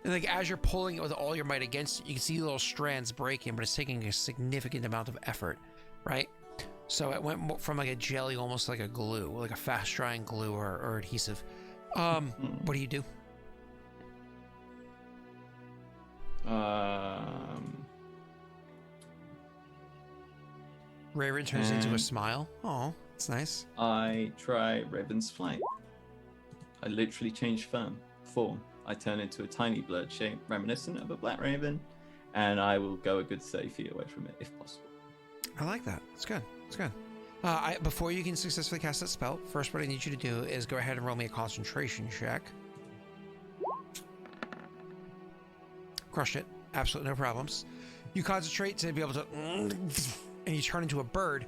And like as you're pulling it with all your might against it, you can see little strands breaking, but it's taking a significant amount of effort, right? So it went from like a jelly, almost like a glue, like a fast drying glue or adhesive. What do you do? Raerin turns into a smile. Oh, it's nice. I try Raven's flight. I literally change form. I turn into a tiny blurred shape reminiscent of a black raven, and I will go a good 30 feet away from it if possible. I like that. It's good. It's good. Before you can successfully cast that spell, first what I need you to do is go ahead and roll me a concentration check. Crushed it. Absolutely no problems. You concentrate to be able to... and you turn into a bird.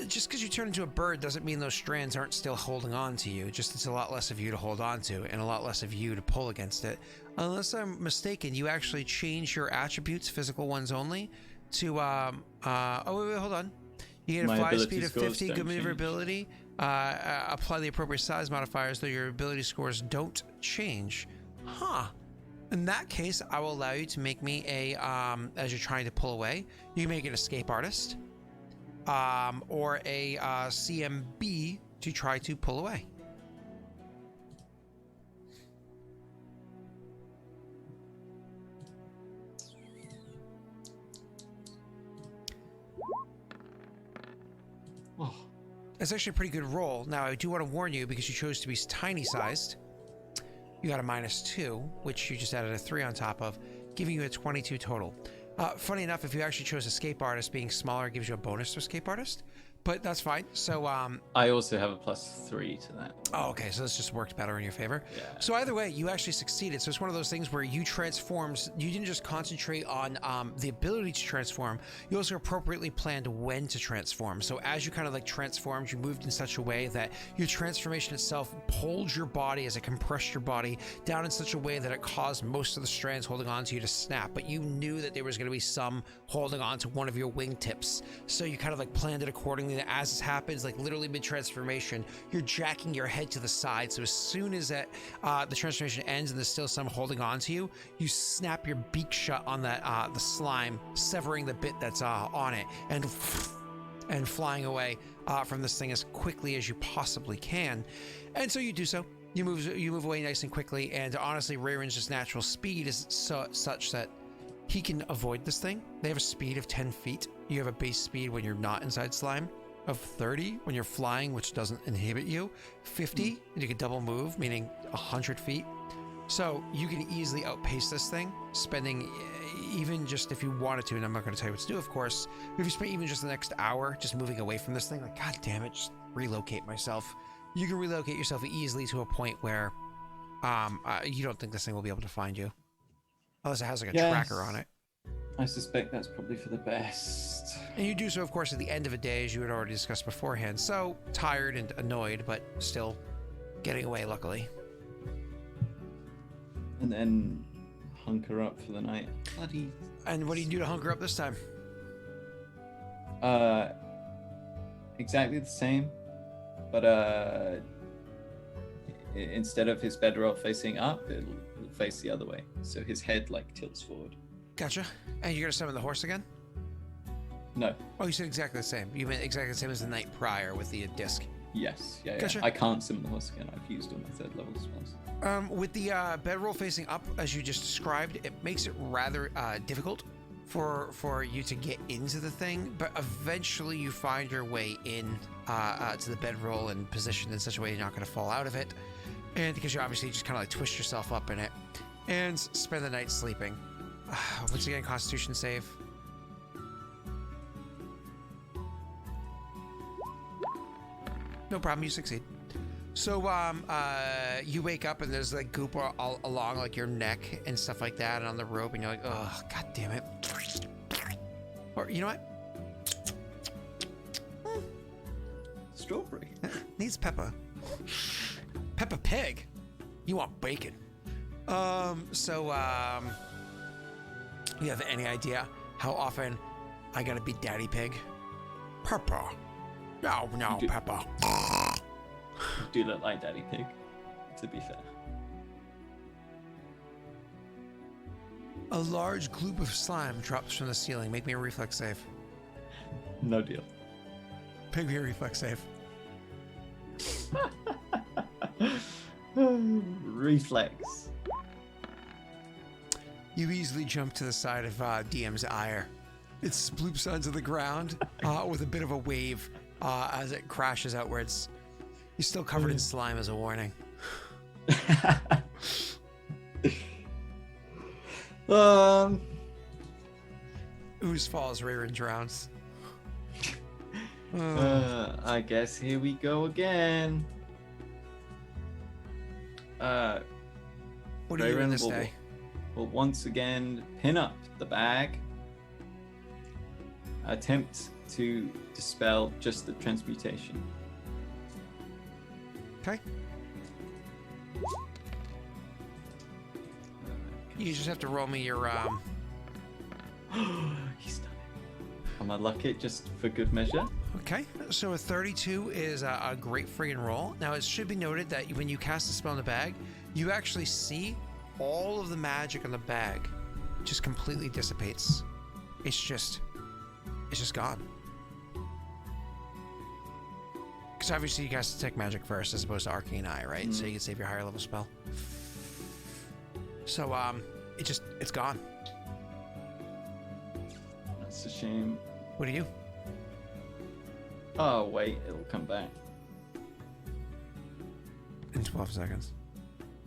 Just because you turn into a bird doesn't mean those strands aren't still holding on to you. Just it's a lot less of you to hold on to and a lot less of you to pull against it. Unless I'm mistaken, you actually change your attributes, physical ones only, to... oh, wait, hold on. You get a fly speed of 50, good maneuverability. Apply the appropriate size modifiers, though your ability scores don't change. Huh. In that case, I will allow you to make me a, as you're trying to pull away, you can make an escape artist, or a CMB to try to pull away. Oh. That's actually a pretty good roll. Now, I do want to warn you, because you chose to be tiny sized, you got a -2, which you just added a 3 on top of, giving you a 22 total. Funny enough, if you actually chose Escape Artist, being smaller gives you a bonus to Escape Artist, but that's fine. So, I also have a +3 to that. Oh, okay, so this just worked better in your favor. Yeah. So either way, you actually succeeded. So it's one of those things where you transformed. You didn't just concentrate on the ability to transform. You also appropriately planned when to transform. So as you kind of like transformed, you moved in such a way that your transformation itself pulled your body as it compressed your body down in such a way that it caused most of the strands holding on to you to snap. But you knew that there was going to be some holding on to one of your wingtips. So you kind of like planned it accordingly. That as this happens, like literally mid-transformation, you're jacking your head to the side. So as soon as that the transformation ends and there's still some holding on to you, you snap your beak shut on that the slime, severing the bit that's on it, and flying away from this thing as quickly as you possibly can. And so you do so. You move away nice and quickly. And honestly, Raerin's just natural speed is such that he can avoid this thing. They have a speed of 10 feet. You have a base speed when you're not inside slime of 30 when you're flying, which doesn't inhibit you, 50, and you can double move, meaning 100 feet. So you can easily outpace this thing, spending even just if you wanted to, and I'm not going to tell you what to do, of course, if you spend even just the next hour just moving away from this thing, like, God damn it, just relocate myself. You can relocate yourself easily to a point where you don't think this thing will be able to find you. Unless it has like a tracker on it. I suspect that's probably for the best. And you do so, of course, at the end of a day, as you had already discussed beforehand. So tired and annoyed, but still getting away, luckily. And then hunker up for the night. Bloody. And what do you do to hunker up this time? Exactly the same, but instead of his bedroll facing up, it'll face the other way. So his head like tilts forward. Gotcha. And you're gonna summon the horse again? No. Oh, you said exactly the same. You meant exactly the same as the night prior with the disc. Yes. Yeah. Gotcha. I can't summon the horse again. I've used all my 3rd level spells. With the bedroll facing up, as you just described, it makes it rather difficult for you to get into the thing, but eventually you find your way in to the bedroll and positioned in such a way you're not going to fall out of it, and because you obviously just kind of like twist yourself up in it and spend the night sleeping. Once again, Constitution save. No problem, you succeed. So you wake up and there's like goop all along like your neck and stuff like that, and on the rope, and you're like, oh, God damn it. Or you know what? Strawberry. Needs Peppa. Peppa Pig. You want bacon. You have any idea how often I gotta be Daddy Pig. Peppa. No, Do- Peppa. You do look like Daddy Pig, to be fair. A large gloop of slime drops from the ceiling. Make me a reflex save. No deal. Pig me a reflex save. Reflex. You easily jump to the side of DM's ire. It sploops onto the ground with a bit of a wave as it crashes outwards. You're still covered in slime as a warning. Ooze falls, Raerin drowns. I guess here we go again. What are you doing this day? Will once again pin up the bag. Attempt to dispel just the transmutation. Okay. You just have to roll me your He's done it. Am I lucky just for good measure? Okay, so a 32 is a great friggin' roll. Now it should be noted that when you cast a spell in the bag, you actually see all of the magic in the bag just completely dissipates. It's just gone. Because obviously you cast detect magic first as opposed to arcane eye, right? So you can save your higher level spell. So it's gone. That's a shame. What do you? Oh wait, it'll come back. In 12 seconds.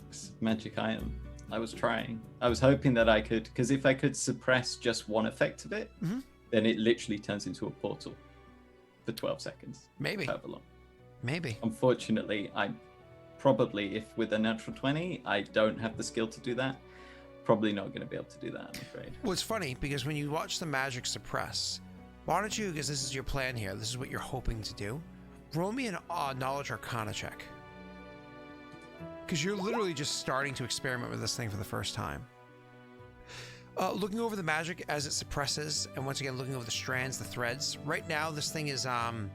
It's a magic item. I was trying. I was hoping that I could, because if I could suppress just one effect of it, then it literally turns into a portal for 12 seconds. Maybe. However long. Maybe. Unfortunately, I probably, if with a natural 20, I don't have the skill to do that. Probably not going to be able to do that, I'm afraid. Well, it's funny because when you watch the magic suppress, why don't you, because this is your plan here, this is what you're hoping to do, roll me an knowledge arcana check. Because you're literally just starting to experiment with this thing for the first time. Looking over the magic as it suppresses, and once again looking over the strands, the threads. Right now, this thing is in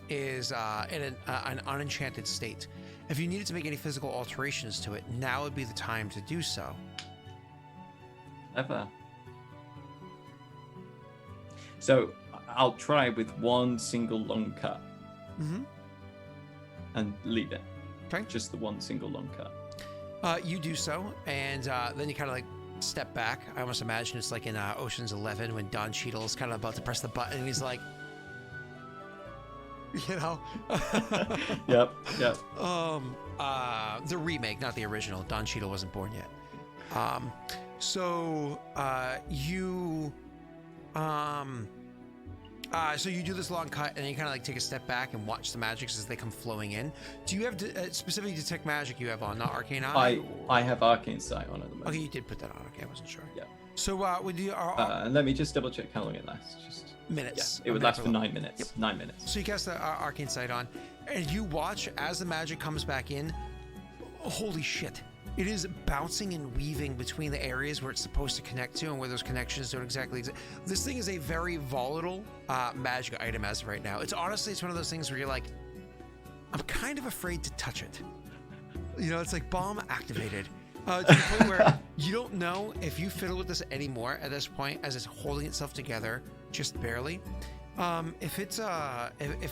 an unenchanted state. If you needed to make any physical alterations to it, now would be the time to do so. Ever. So I'll try with one single long cut. And leave it. Okay. Just the one single long cut. You do so, and then you kind of like step back. I almost imagine it's like in Ocean's 11 when Don Cheadle's kind of about to press the button and he's like, you know. Yep. The remake, not the original. Don Cheadle wasn't born yet. So you do this long cut, and then you kind of like take a step back and watch the magics as they come flowing in. Do you have specifically detect magic you have on, not arcane eye? I have arcane sight on at the moment. Okay, you did put that on. Okay, I wasn't sure. Yeah. So would you? Let me just double check how long it lasts. Just minutes. Yeah, it would last for 9 minutes. Yep. 9 minutes. So you cast the arcane sight on, and you watch as the magic comes back in. Holy shit! It is bouncing and weaving between the areas where it's supposed to connect to and where those connections don't exactly exist. This thing is a very volatile magic item as of right now. It's one of those things where you're like, I'm kind of afraid to touch it. You know, it's like bomb activated. To the point where you don't know if you fiddle with this anymore at this point as it's holding itself together just barely. If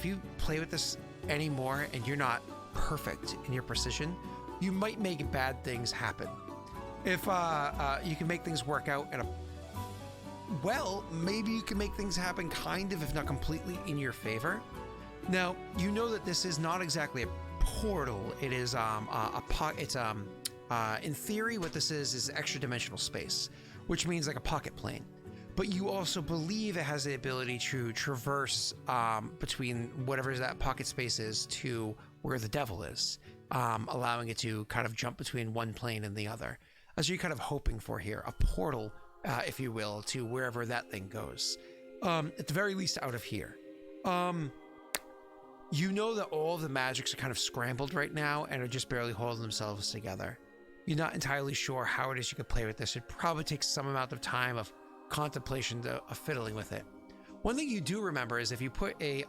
you play with this anymore and you're not perfect in your precision, you might make bad things happen. If you can make things work out maybe you can make things happen kind of, if not completely, in your favor. Now, you know that this is not exactly a portal. It is in theory, what this is extra dimensional space, which means like a pocket plane. But you also believe it has the ability to traverse between whatever that pocket space is to where the devil is. Allowing it to kind of jump between one plane and the other. As you're kind of hoping for here, a portal, if you will, to wherever that thing goes. At the very least, out of here. You know that all of the magics are kind of scrambled right now and are just barely holding themselves together. You're not entirely sure how it is you could play with this. It probably takes some amount of time of contemplation of fiddling with it. One thing you do remember is if you put an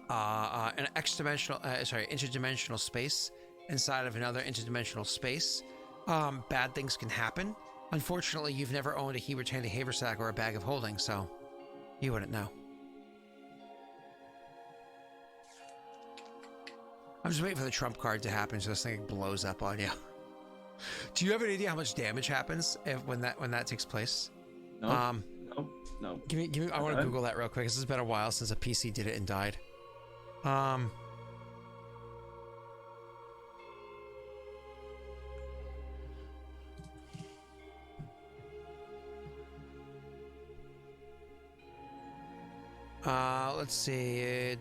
interdimensional space inside of another interdimensional space, bad things can happen. Unfortunately, you've never owned a Hebertani haversack or a bag of holding, so you wouldn't know. I'm just waiting for the trump card to happen so this thing blows up on you. Do you have any idea how much damage happens when that takes place? No. No. Give me. I want to Google that real quick. This has been a while since a PC did it and died. Let's see.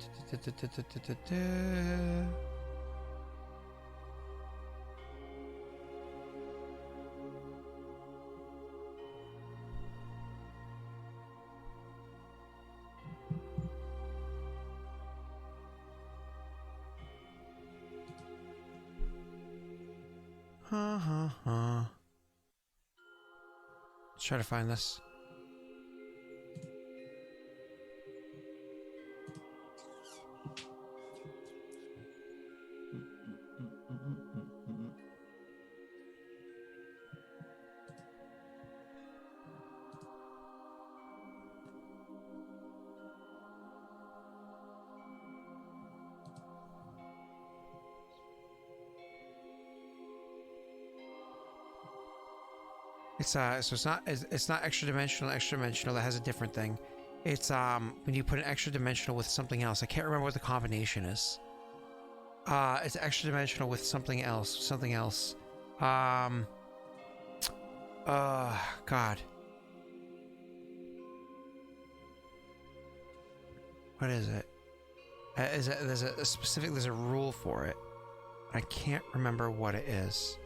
Let's try to find this. So it's not extra dimensional. That has a different thing. It's when you put an extra dimensional with something else. I can't remember what the combination is. It's extra dimensional with something else. God. What is it? There's a rule for it. I can't remember what it is.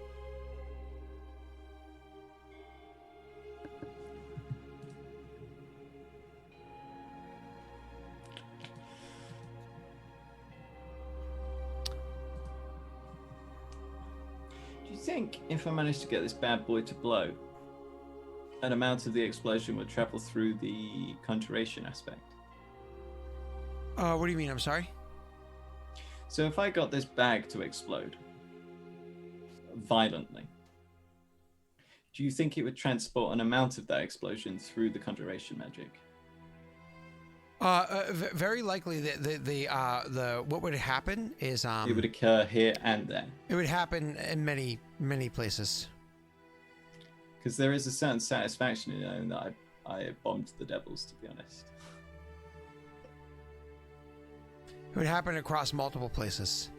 I think if I managed to get this bad boy to blow, an amount of the explosion would travel through the conjuration aspect. What do you mean? I'm sorry? So if I got this bag to explode violently, do you think it would transport an amount of that explosion through the conjuration magic? Very likely. What would happen is it would occur here and there. It would happen in many places. Because there is a certain satisfaction in knowing that I bombed the devils, to be honest. It would happen across multiple places.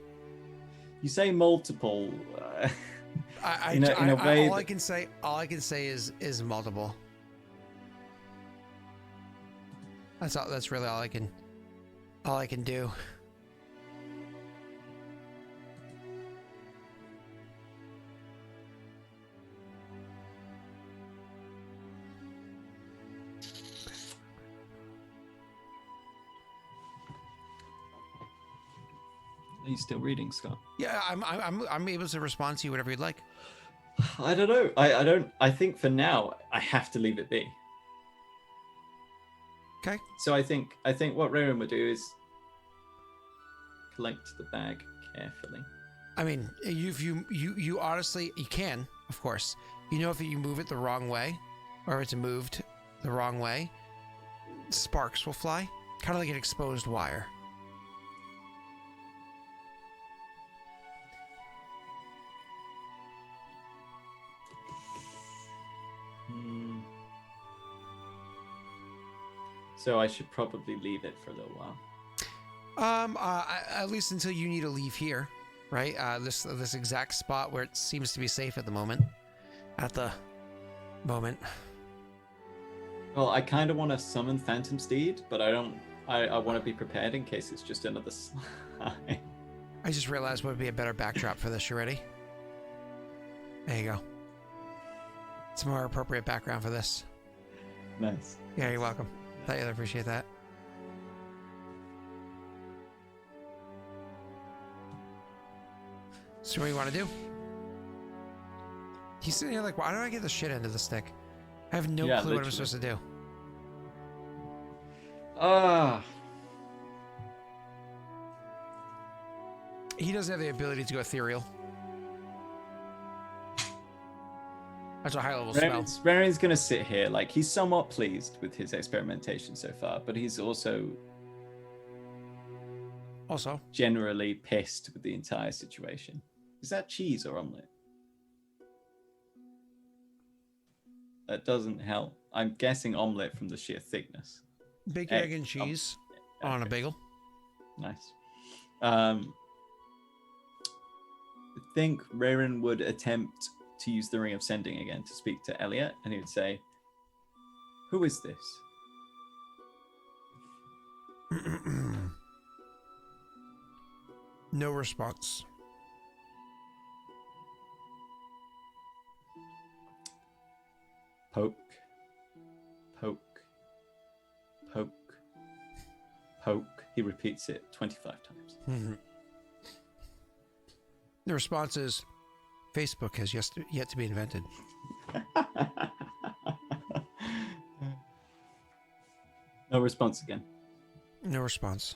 You say multiple. All I can say is multiple. That's really all I can do. Are you still reading, Scott? Yeah, I'm able to respond to you whatever you'd like. I don't know. I think for now I have to leave it be. Okay. So I think what Raerin would do is collect the bag carefully. I mean, you honestly, you can, of course. You know, if you move it the wrong way, or it's moved the wrong way, sparks will fly, kind of like an exposed wire. So I should probably leave it for a little while. At least until you need to leave here, right? This exact spot where it seems to be safe at the moment. Well, I kind of want to summon Phantom Steed, but I don't. I want to be prepared in case it's just another slime. I just realized what would be a better backdrop for this. You ready? There you go. It's a more appropriate background for this. Nice. Yeah, you're welcome. Thought you'd appreciate that. So what do you want to do? He's sitting here like, why do I get the shit end of the stick? I have no clue what I'm supposed to do. Ah. He doesn't have the ability to go ethereal. That's a high level spell. Raerin's gonna sit here, like he's somewhat pleased with his experimentation so far, but he's also generally pissed with the entire situation. Is that cheese or omelet? That doesn't help. I'm guessing omelet from the sheer thickness. Bacon, egg, and cheese on a bagel. Nice. I think Raerin would attempt to use the Ring of Sending again to speak to Elliot, and he would say, "Who is this?" No response. Poke, poke, poke, poke. He repeats it 25 times. Mm-hmm. The response is, Facebook has yet to be invented. No response again. No response.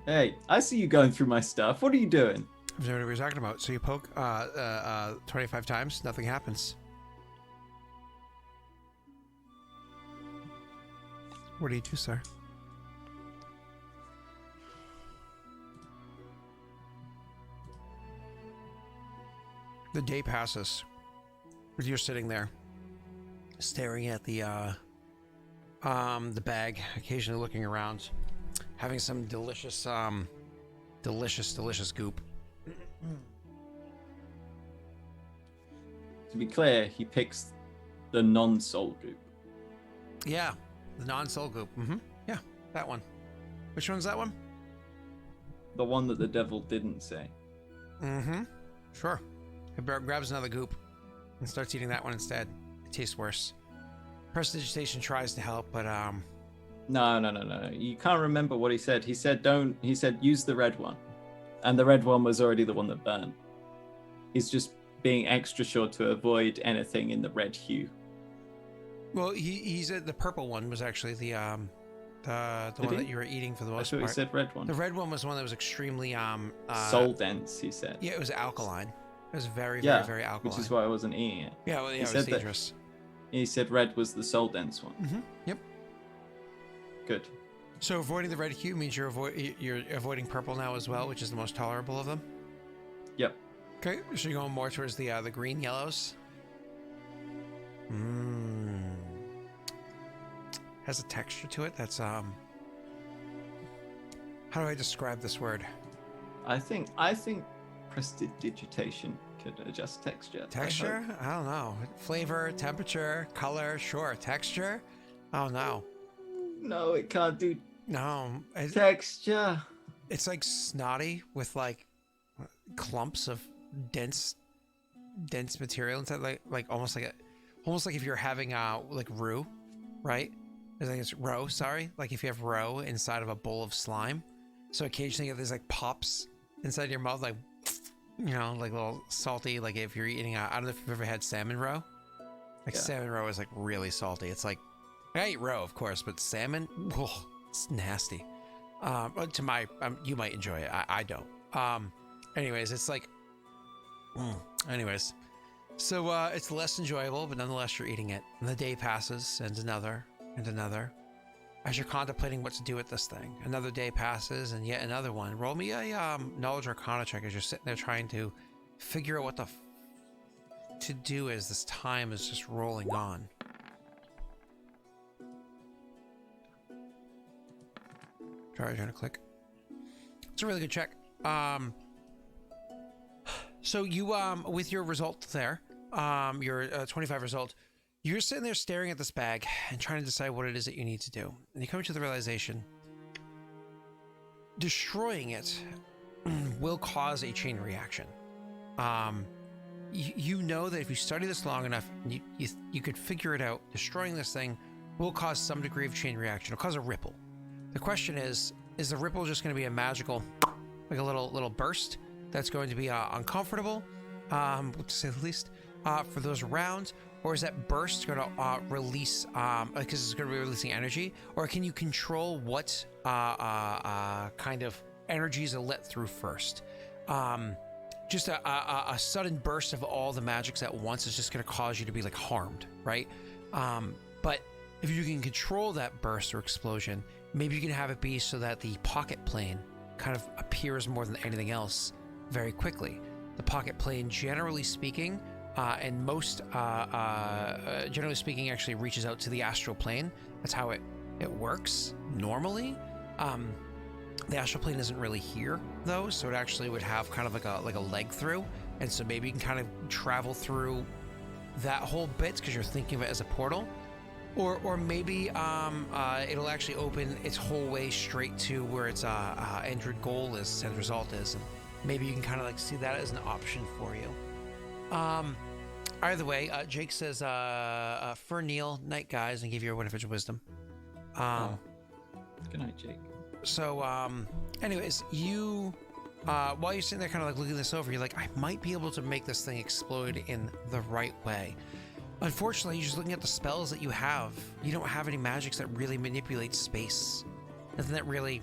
Hey, I see you going through my stuff. What are you doing? I don't know what we were talking about. So you poke 25 times, nothing happens. What do you do, sir? The day passes. You're sitting there, staring at the bag, occasionally looking around, having some delicious goop. To be clear, he picks the non-soul goop. Yeah, the non-soul goop. Mm-hmm. Yeah, that one. Which one's that one? The one that the devil didn't say. Mm-hmm. Sure. He grabs another goop and starts eating that one instead. It tastes worse. Prestidigitation tries to help, but No. You can't remember what he said. He said use the red one. And the red one was already the one that burned. He's just being extra sure to avoid anything in the red hue. Well, he said the purple one was actually the one that you were eating for the most part. He said red one. The red one was the one that was extremely soul dense, he said. Yeah, it was alkaline. It was very alkaline. Which is why I wasn't eating it. Yeah, well, it was dangerous. He said red was the soul dense one. Mm-hmm. Yep. Good. So avoiding the red hue means you're avoiding purple now as well, which is the most tolerable of them. Yep. Okay, so you're going more towards the green yellows. Has a texture to it that's how do I describe this word? I think prestidigitation could adjust texture. Texture? I don't know. Flavor, temperature, color, sure. Texture? Oh no. No, it can't do texture. It's like snotty with like clumps of dense material inside, like almost like if you're having like roux, right? I think it's roe. Sorry, like if you have roe inside of a bowl of slime, so occasionally you get these like pops inside your mouth, like like a little salty. Like if you're eating, I don't know if you've ever had salmon roe. Like salmon roe is like really salty. It's like I eat roe, of course, but salmon, it's nasty. To my, you might enjoy it. I don't. Anyways, it's like. Anyways, so it's less enjoyable, but nonetheless you're eating it. And the day passes, and another, and another. As you're contemplating what to do with this thing, another day passes, and yet another one. Roll me a knowledge arcana check as you're sitting there trying to figure out what to do as this time is just rolling on. Trying to click. It's a really good check. So you with your result there, your 25 result, you're sitting there staring at this bag and trying to decide what it is that you need to do. And you come to the realization, destroying it will cause a chain reaction. You know that if you study this long enough, you could figure it out. Destroying this thing will cause some degree of chain reaction. It'll cause a ripple. The question is the ripple just going to be a magical, like a little burst that's going to be uncomfortable, to say the least, for those around? Or is that burst going to release, because it's going to be releasing energy? Or can you control what kind of energies are let through first? Just a sudden burst of all the magics at once is just going to cause you to be like harmed, right? But if you can control that burst or explosion, maybe you can have it be so that the pocket plane kind of appears more than anything else very quickly. The pocket plane, generally speaking, and most, generally speaking, actually reaches out to the astral plane. That's how it works normally. The astral plane isn't really here though, so it actually would have kind of like a leg through, and so maybe you can kind of travel through that whole bit because you're thinking of it as a portal, or maybe it'll actually open its whole way straight to where its end goal is, end result is, and maybe you can kind of like see that as an option for you. Either way, Jake says, for Neil, night guys, and give you a word of wisdom. Good night, Jake. So, anyways, you, while you're sitting there kind of like looking this over, you're like, I might be able to make this thing explode in the right way. Unfortunately, you're just looking at the spells that you have. You don't have any magics that really manipulate space. Nothing that really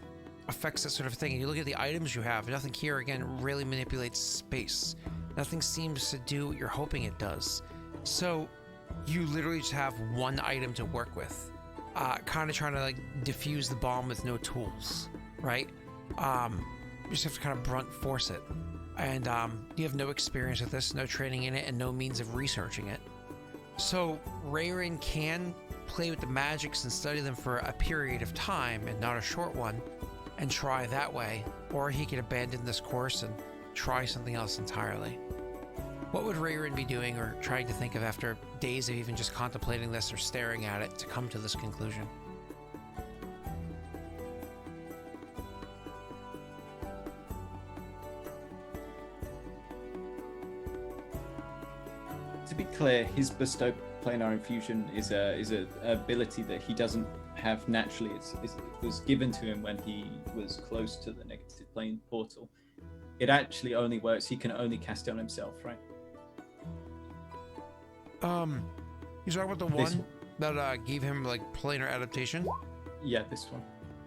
affects that sort of thing. And you look at the items you have, nothing here, again, really manipulates space. Nothing seems to do what you're hoping it does. So you literally just have one item to work with. Kind of trying to like diffuse the bomb with no tools, right? You just have to kind of brunt force it. And you have no experience with this, no training in it, and no means of researching it. So Raerin can play with the magics and study them for a period of time, and not a short one, and try that way. Or he can abandon this course and try something else entirely. What would Raerin be doing or trying to think of after days of even just contemplating this or staring at it to come to this conclusion? To be clear, his bestow planar infusion is a ability that he doesn't have naturally. It was given to him when he was close to the negative plane portal. It actually only works. He can only cast it on himself, right? You talking about the one that gave him like planar adaptation? Yeah, this one.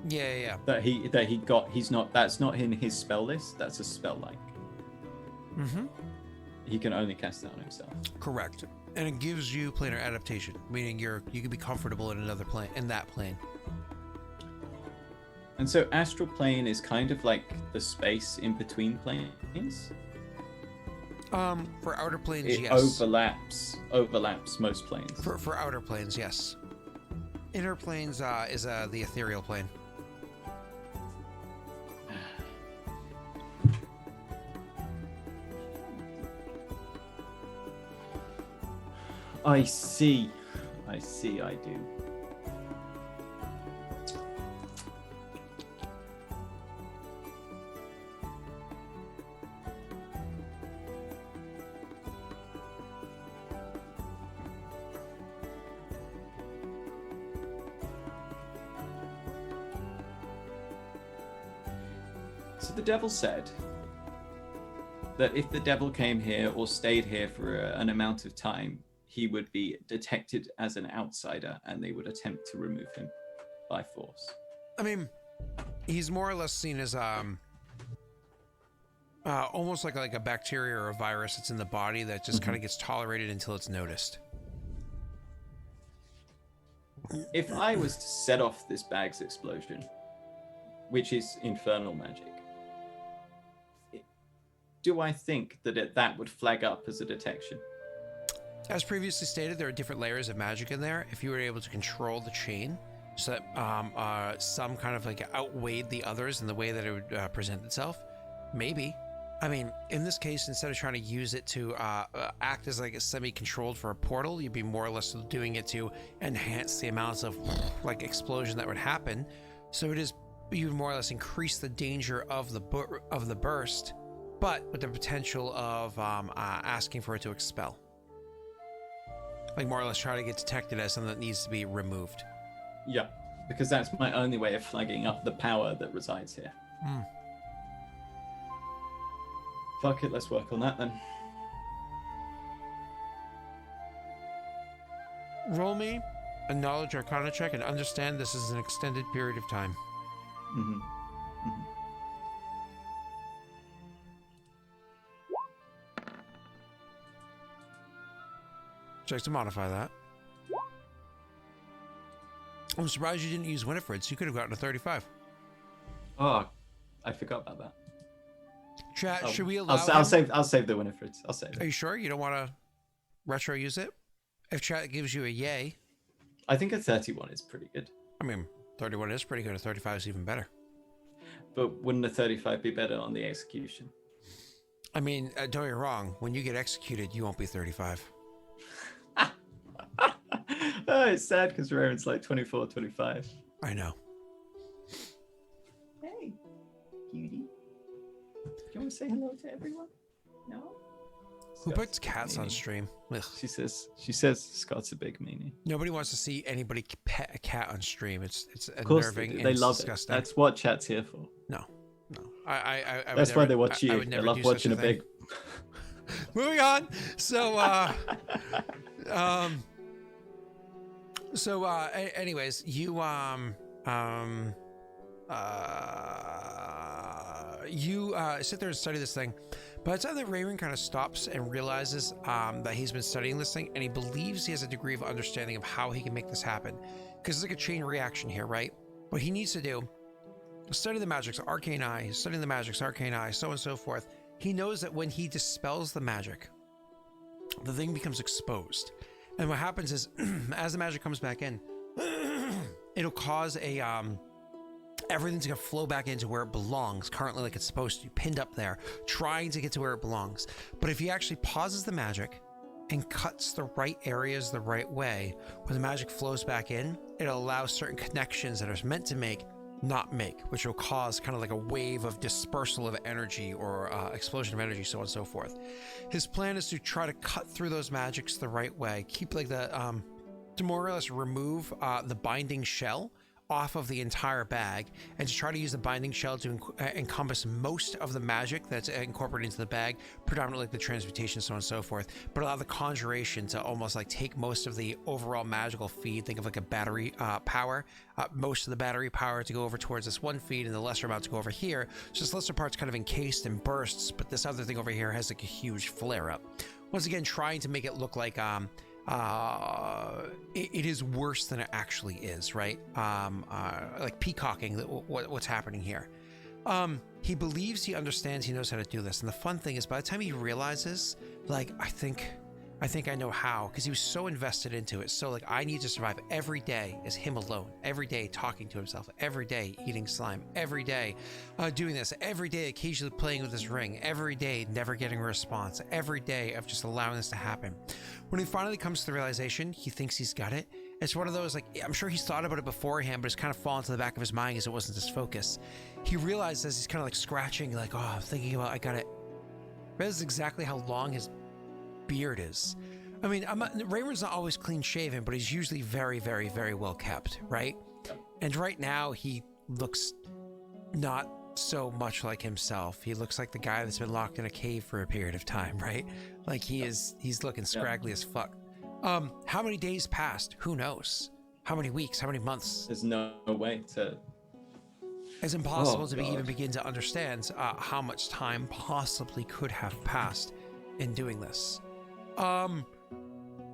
Yeah. That he got. He's not. That's not in his spell list. That's a spell like. Mm-hmm. He can only cast that on himself. Correct. And it gives you planar adaptation, meaning you can be comfortable in another plane, in that plane. And so astral plane is kind of like the space in between planes. For outer planes, it yes. overlaps most planes. For outer planes, yes. Inner planes is the ethereal plane. I see, I do. So the devil said that if the devil came here or stayed here for an amount of time, he would be detected as an outsider and they would attempt to remove him by force. I mean, he's more or less seen as almost like a bacteria or a virus that's in the body that just kind of gets tolerated until it's noticed. If I was to set off this bag's explosion, which is infernal magic, do I think that that would flag up as a detection? As previously stated, there are different layers of magic in there. If you were able to control the chain so that some kind of like outweighed the others in the way that it would present itself, maybe. I mean, in this case, instead of trying to use it to act as like a semi-controlled for a portal, you'd be more or less doing it to enhance the amounts of like explosion that would happen. So it is, you would more or less increase the danger of the burst, but with the potential of asking for it to expel. Like more or less try to get detected as something that needs to be removed. Yeah. because that's my only way of flagging up the power that resides here. Fuck it, let's work on that then. Roll me a knowledge arcana check and understand this is an extended period of time. Mm-hmm. Checks to modify that. I'm surprised you didn't use Winifred's. You could have gotten a 35. Oh, I forgot about that. Chat, should we allow I'll save the Winifred's. I'll save it. Are you sure you don't want to retro use it? If chat gives you a yay. I think a 31 is pretty good. I mean, 31 is pretty good. A 35 is even better. But wouldn't a 35 be better on the execution? I mean, don't get me wrong. When you get executed, you won't be 35. Oh, it's sad because Raerin's like 24, 25. I know. Hey, cutie. Do you want to say hello to everyone? No? Who puts cats on stream? Ugh. She says Scott's a big meanie. Nobody wants to see anybody pet a cat on stream. It's Of course unnerving. they love disgusting. it. That's what chat's here for. No. I That's why they watch you. They love watching a big. Moving on. So, anyways, you sit there and study this thing. By the time that Raerin kind of stops and realizes that he's been studying this thing, and he believes he has a degree of understanding of how he can make this happen, because it's like a chain reaction here, right? What he needs to do, study the magics, arcane eye, studying the magics, arcane eye, so on and so forth. He knows that when he dispels the magic, the thing becomes exposed. And what happens is, as the magic comes back in, it'll cause a everything's gonna flow back into where it belongs, currently like it's supposed to, pinned up there, trying to get to where it belongs. But if he actually pauses the magic and cuts the right areas the right way, where the magic flows back in, it'll allow certain connections that are meant to make, not make, which will cause kind of like a wave of dispersal of energy or explosion of energy, so on and so forth. His plan is to try to cut through those magics the right way, keep like the, to more or less remove the binding shell off of the entire bag, and to try to use the binding shell to encompass most of the magic that's incorporated into the bag, predominantly like the transmutation, so on and so forth, but allow the conjuration to almost like take most of the overall magical feed. Think of like a battery power, most of the battery power to go over towards this one feed and the lesser amount to go over here. So this lesser part's kind of encased and bursts, but this other thing over here has like a huge flare up. Once again, trying to make it look like it is worse than it actually is, right? Like peacocking what's happening here. He believes he understands, he knows how to do this. And the fun thing is, by the time he realizes, like, I think I know how, because he was so invested into it. So like, I need to survive every day as him alone, every day talking to himself, every day eating slime, every day doing this, every day occasionally playing with his ring, every day never getting a response, every day of just allowing this to happen. When he finally comes to the realization, he thinks he's got it. It's one of those, like, I'm sure he's thought about it beforehand, but it's kind of fallen to the back of his mind because it wasn't his focus. He realizes he's kind of like scratching, like, oh, I'm thinking about, I got it. This is exactly how long his beard is. I mean, Raymond's not always clean shaven, but he's usually very, very, very well kept, right? And right now he looks not so much like himself. He looks like the guy that's been locked in a cave for a period of time, right? Like he's looking scraggly as fuck. How many days passed? Who knows? How many weeks? How many months? There's no way to. It's impossible to even begin to understand how much time possibly could have passed in doing this.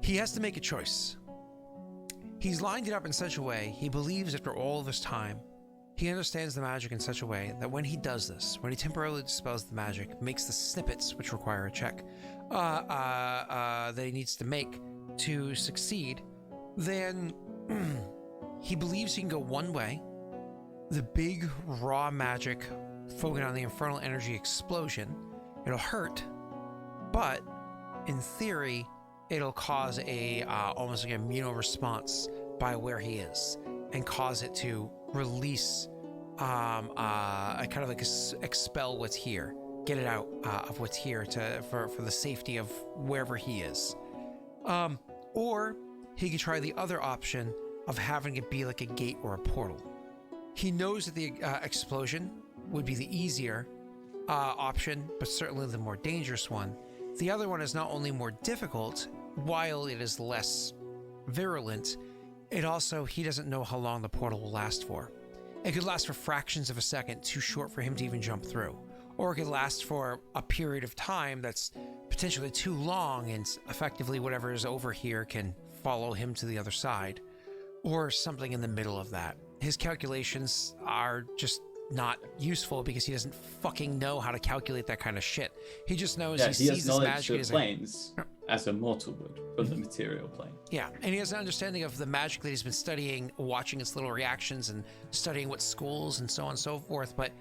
He has to make a choice. He's lined it up in such a way, he believes after all this time, he understands the magic in such a way that when he does this, when he temporarily dispels the magic, makes the snippets, which require a check, that he needs to make to succeed, then he believes he can go one way. The big raw magic focusing on the infernal energy explosion, it'll hurt, but in theory, it'll cause a almost like an immune response by where he is, and cause it to release, a kind of like expel what's here, get it out of what's here for the safety of wherever he is. Or he could try the other option of having it be like a gate or a portal. He knows that the explosion would be the easier option, but certainly the more dangerous one. The other one is not only more difficult, while it is less virulent, he doesn't know how long the portal will last for. It could last for fractions of a second, too short for him to even jump through. Or it could last for a period of time that's potentially too long, and effectively whatever is over here can follow him to the other side. Or something in the middle of that. His calculations are just not useful because he doesn't fucking know how to calculate that kind of shit. He just knows he sees this magic of planes as a mortal would from the material plane. Yeah, and he has an understanding of the magic that he's been studying, watching its little reactions and studying what schools and so on and so forth, but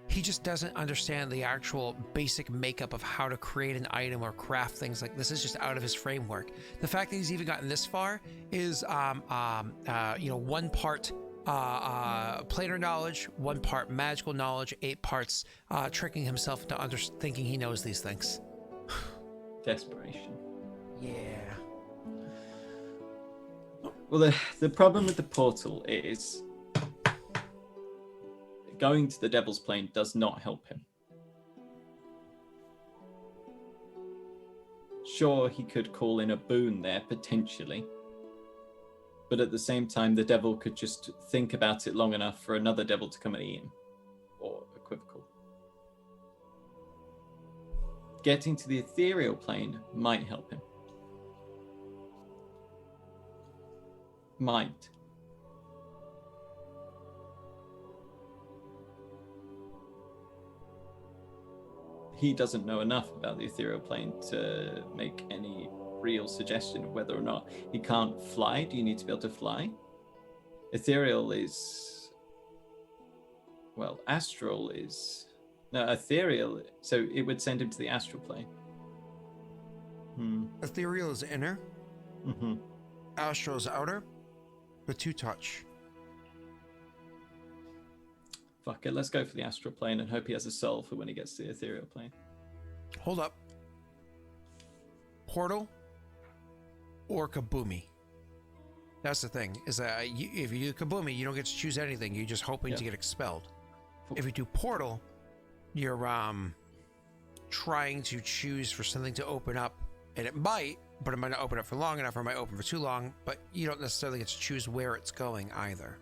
he just doesn't understand the actual basic makeup of how to create an item or craft things like this. Is just out of his framework. The fact that he's even gotten this far is, one part planar knowledge, 1 part magical knowledge, 8 parts tricking himself into thinking he knows these things. Desperation. Yeah. Well, the problem with the portal is going to the Devil's Plane does not help him. Sure, he could call in a boon there, potentially. But at the same time, the devil could just think about it long enough for another devil to come and eat him. Or equivocal. Getting to the ethereal plane might help him. Might. He doesn't know enough about the ethereal plane to make any real suggestion of whether or not he can't fly. Do you need to be able to fly? Ethereal is... Well, astral is... No, ethereal, so it would send him to the astral plane. Ethereal is inner. Mm-hmm. Astral is outer. With 2 touch. Fuck it, let's go for the astral plane and hope he has a soul for when he gets to the ethereal plane. Hold up. Portal or kaboomy? That's the thing, is that if you do kaboomy, you don't get to choose anything. You're just hoping to get expelled. If you do portal, you're trying to choose for something to open up, and it might, but it might not open up for long enough, or it might open for too long, but you don't necessarily get to choose where it's going either.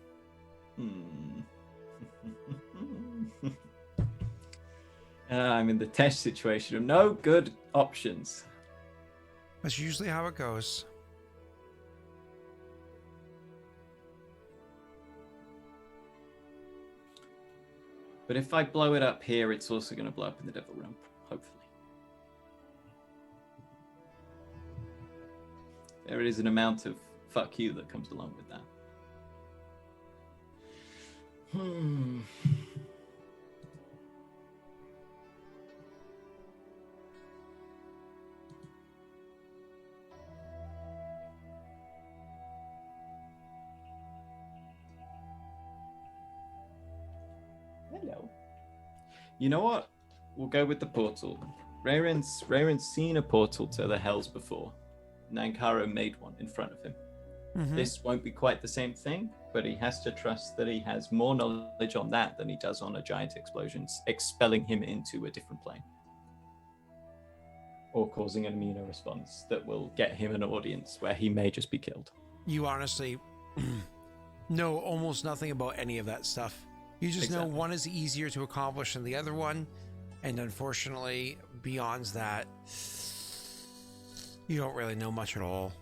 I'm in the test situation of no good options. That's usually how it goes. But if I blow it up here, it's also going to blow up in the Devil Realm, hopefully. There is an amount of fuck you that comes along with that. Hello. You know what? We'll go with the portal. Raerin's seen a portal to the Hells before. Nankaro made one in front of him. Mm-hmm. This won't be quite the same thing, but he has to trust that he has more knowledge on that than he does on a giant explosion, expelling him into a different plane. Or causing an immuno response that will get him an audience where he may just be killed. You honestly know almost nothing about any of that stuff. You just know one is easier to accomplish than the other one, and unfortunately, beyond that, you don't really know much at all.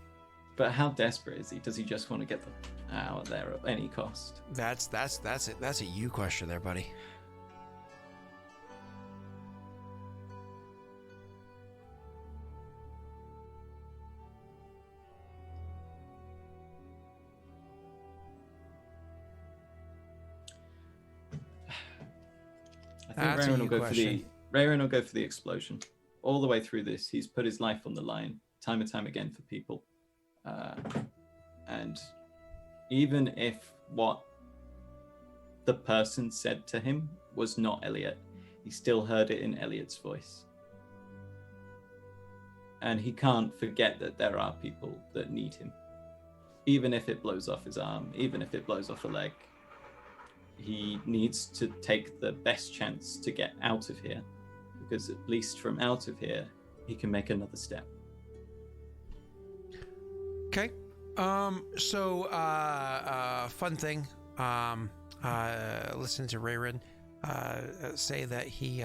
But how desperate is he? Does he just want to get the out of there at any cost? That's it. That's a you question there, buddy. I think Raerin will go for the explosion. All the way through this, he's put his life on the line time and time again for people. And even if what the person said to him was not Elliot, he still heard it in Elliot's voice. And he can't forget that there are people that need him. even if it blows off his arm, even if it blows off a leg, he needs to take the best chance to get out of here, because at least from out of here, he can make another step. Okay. So, fun thing. Listen to Raerin say that he,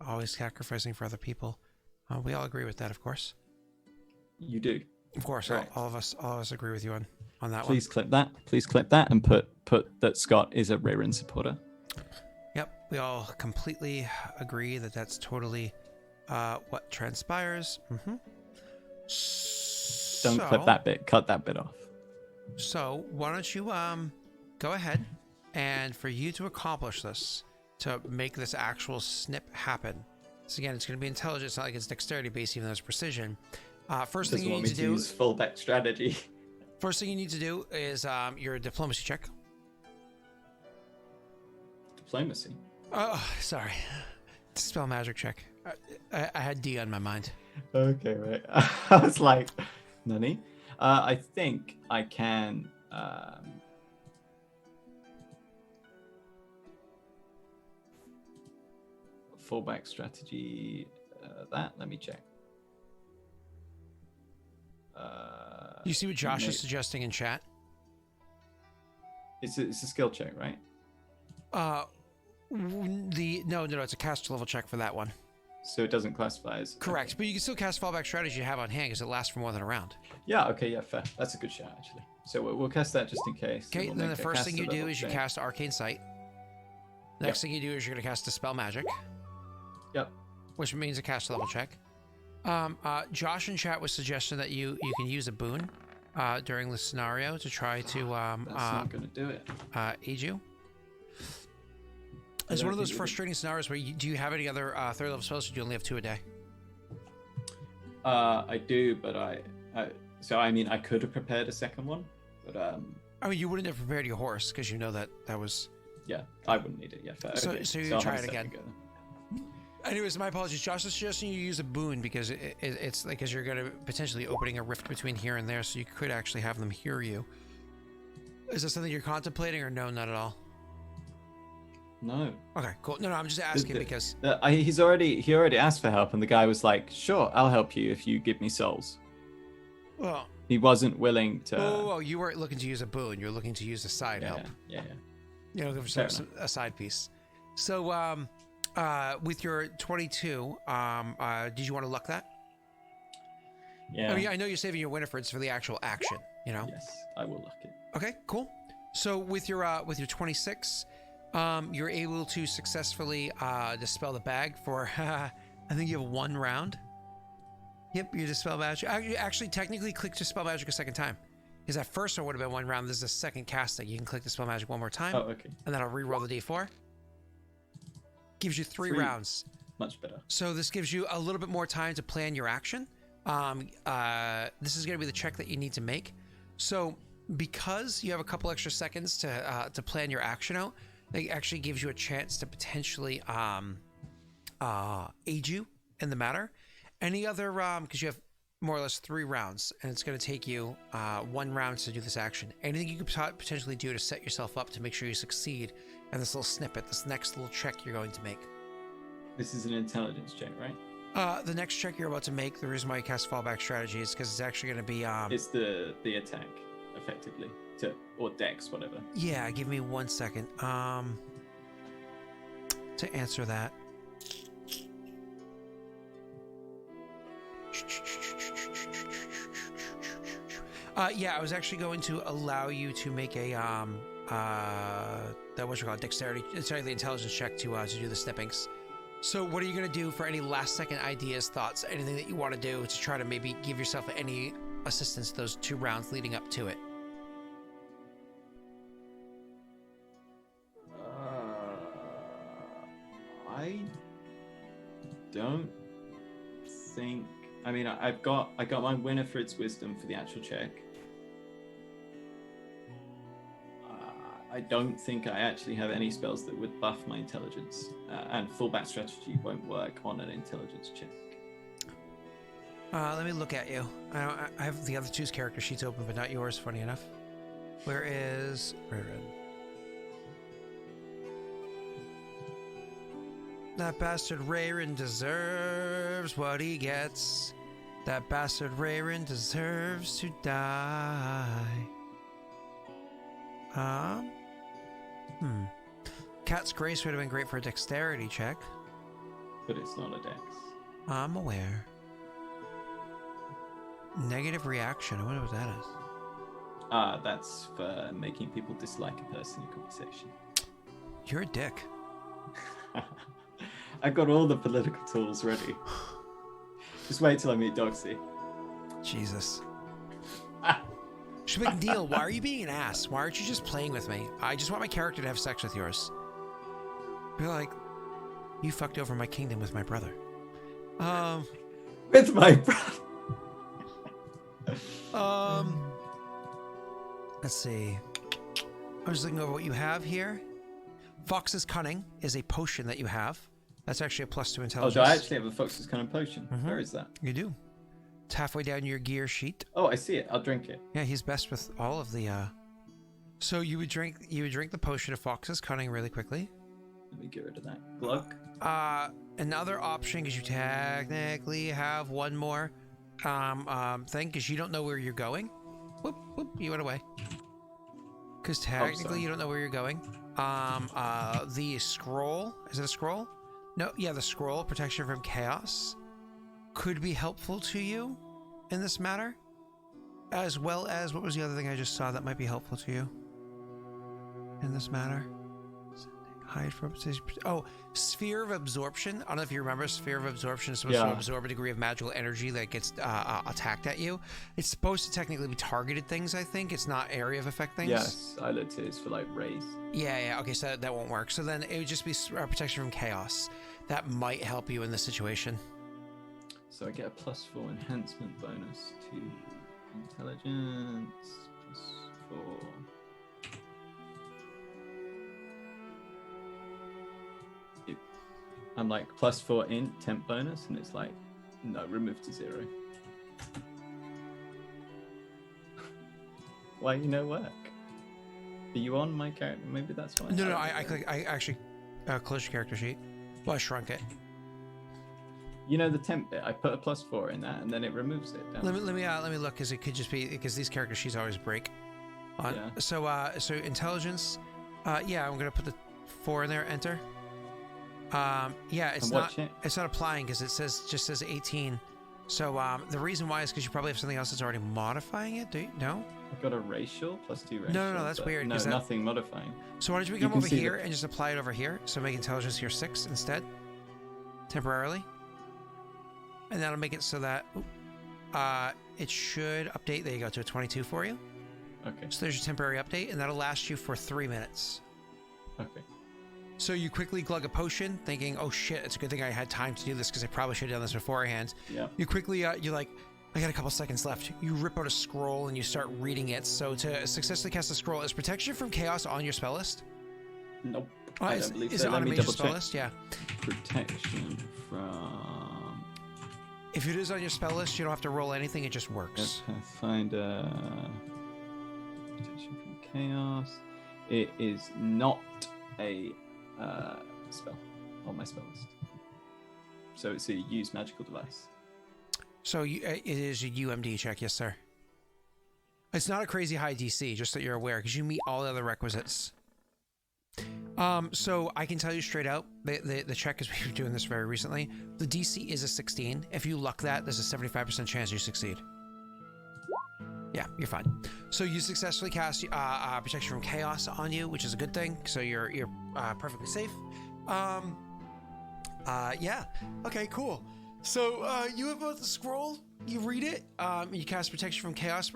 always sacrificing for other people. We all agree with that, of course. You do. Of course, Right. all of us agree with you on that Please clip that. Please clip that and put that Scott is a Raerin supporter. Yep, we all completely agree that that's totally what transpires. Don't clip that bit. Cut that bit off. So why don't you go ahead, and for you to accomplish this, to make this actual snip happen. So again, it's going to be intelligence. It's not like it's dexterity based, even though it's precision. First thing you need to do. Use fullback strategy. First thing you need to do is your diplomacy check. Diplomacy. Oh, sorry. Spell magic check. I had D on my mind. Okay, right. I was like, Nani? I think I can. Fullback strategy. Let me check. You see what Josh is suggesting in chat? It's a skill check, right? No, it's a caster level check for that one. So it doesn't classify as... Correct, okay. but you can still cast fallback strategy you have on hand because it lasts for more than a round. Yeah, okay, yeah, fair. That's a good shot, actually. So we'll cast that just in case. Okay, We'll then make the a first thing you caster do level is you check. cast Arcane Sight. Next thing you do is you're going to cast Dispel Magic. Yep. Which means a caster level check. Josh in chat was suggesting that you can use a boon during the scenario to try to That's not going to do it. aid you. It's one of those frustrating scenarios where do you have any other third level spells, or do you only have 2 a day? I do, but I could have prepared a second one, but I mean, you wouldn't have prepared your horse because you know that was... yeah, I wouldn't need it. Yeah, fair. So, okay. so you I'll try have it a again. second go. Anyways, my apologies. Josh is suggesting you use a boon because it's like, because you're going to potentially opening a rift between here and there, so you could actually have them hear you. Is that something you're contemplating, or no, not at all? No. Okay, cool. No, I'm just asking because he already asked for help, and the guy was like, "Sure, I'll help you if you give me souls." well, He wasn't willing to. oh, you weren't looking to use a boon. You're looking to use a side help. Yeah. You're looking for a side piece. So, with your 22, did you want to luck that? Yeah. I mean, I know you're saving your Winifred's for the actual action. You know. Yes, I will luck it. Okay, cool. So with your 26, you're able to successfully dispel the bag for I think you have 1 round. Yep, you dispel magic. Actually, technically, click dispel magic a second time, because at first it would have been 1 round. This is a second casting. You can click dispel magic 1 more time. Oh, okay. And then I'll re-roll the d4. Gives you 3 rounds. Much better. So this gives you a little bit more time to plan your action. This is going to be the check that you need to make. So because you have a couple extra seconds to plan your action out, it actually gives you a chance to potentially aid you in the matter. Any other, because you have more or less 3 rounds, and it's going to take you 1 round to do this action. Anything you could potentially do to set yourself up to make sure you succeed in this little snippet, this next little check you're going to make. This is an intelligence check, right? The next check you're about to make, the reason why you cast fallback strategy is because it's actually going to be... it's the attack, effectively. Or dex, whatever. Yeah, give me 1 second. To answer that. Yeah, I was actually going to allow you to make a that was called dexterity, sorry, the intelligence check to do the snippings. So what are you going to do for any last second ideas, thoughts, anything that you want to do to try to maybe give yourself any assistance those 2 rounds leading up to it? I don't think. I mean, I got my Winifred's wisdom for the actual check. I don't think I actually have any spells that would buff my intelligence, and fullback strategy won't work on an intelligence check. Let me look at you. I have the other two's character sheets open, but not yours, funny enough. Where is Raerin? That bastard Raerin deserves what he gets. That bastard Raerin deserves to die. Cat's Grace would have been great for a dexterity check. But it's not a dex. I'm aware. Negative reaction. I wonder what that is. That's for making people dislike a person in conversation. You're a dick. I got all the political tools ready. Just wait till I meet Doxy. Jesus. Deal. Why are you being an ass? Why aren't you just playing with me? I just want my character to have sex with yours. Be like, you fucked over my kingdom with my brother. With my brother. Let's see. I'm just looking over what you have here. Fox's Cunning is a potion that you have. That's actually a +2 intelligence. Oh, do I actually have a Fox's Cunning potion? Mm-hmm. Where is that? You do. It's halfway down your gear sheet. Oh, I see it. I'll drink it. Yeah, he's best with all of the. So you would drink the potion of Fox's Cunning really quickly. Let me get rid of that. Glug. Another option, because you technically have one more thing, because you don't know where you're going. Whoop, whoop, you went away. Because technically you don't know where you're going. The scroll, is it a scroll? No, yeah, the scroll, protection from chaos, could be helpful to you in this matter. As well as, what was the other thing I just saw that might be helpful to you in this matter? Hide from... Oh, Sphere of Absorption. I don't know if you remember, Sphere of Absorption is supposed to absorb a degree of magical energy that gets attacked at you. It's supposed to technically be targeted things, I think. It's not area of effect things. Yes, I looked is for like rays. Yeah, okay, so that won't work. So then it would just be protection from chaos. That might help you in this situation. So I get a +4 enhancement bonus to intelligence, +4. I'm like +4 int temp bonus, and it's like, no, remove to 0. Why you no work? Are you on my character? Maybe that's why. No, I actually closed your character sheet. Well, I shrunk it. You know the temp bit. I put a +4 in that, and then it removes it. Let me look, because it could just be because these character sheets always break. Yeah. So intelligence. Yeah, I'm gonna put the 4 in there. Enter. Yeah, it's not applying because it just says 18. So the reason why is because you probably have something else that's already modifying it. Do you? No? I've got a racial +2 racial. No, that's weird. No, nothing modifying. So why don't we come over here and just apply it over here? So make intelligence here 6 instead, temporarily, and that'll make it so that it should update. There you go, to a 22 for you. Okay. So there's your temporary update, and that'll last you for 3 minutes. Okay. So you quickly glug a potion, thinking, "Oh shit, it's a good thing I had time to do this because I probably should have done this beforehand." Yeah. You quickly, you're like, "I got a couple seconds left." You rip out a scroll and you start reading it. So to successfully cast a scroll, is protection from chaos on your spell list? Nope. I don't believe so. Is it on a major spell list? Yeah. Protection from. If it is on your spell list, you don't have to roll anything. It just works. Pathfinder. Protection from chaos. It is not a spell on my spell list. So it's a use magical device. So it is a UMD check, yes, sir. It's not a crazy high DC, just that you're aware, because you meet all the other requisites. So I can tell you straight out, the check, is we were doing this very recently, the DC is a 16. If you luck that, there's a 75% chance you succeed. Yeah, you're fine. So you successfully cast protection from chaos on you, which is a good thing. So you're perfectly safe. Yeah. Okay, cool. So you have both the scroll. You read it. You cast protection from chaos,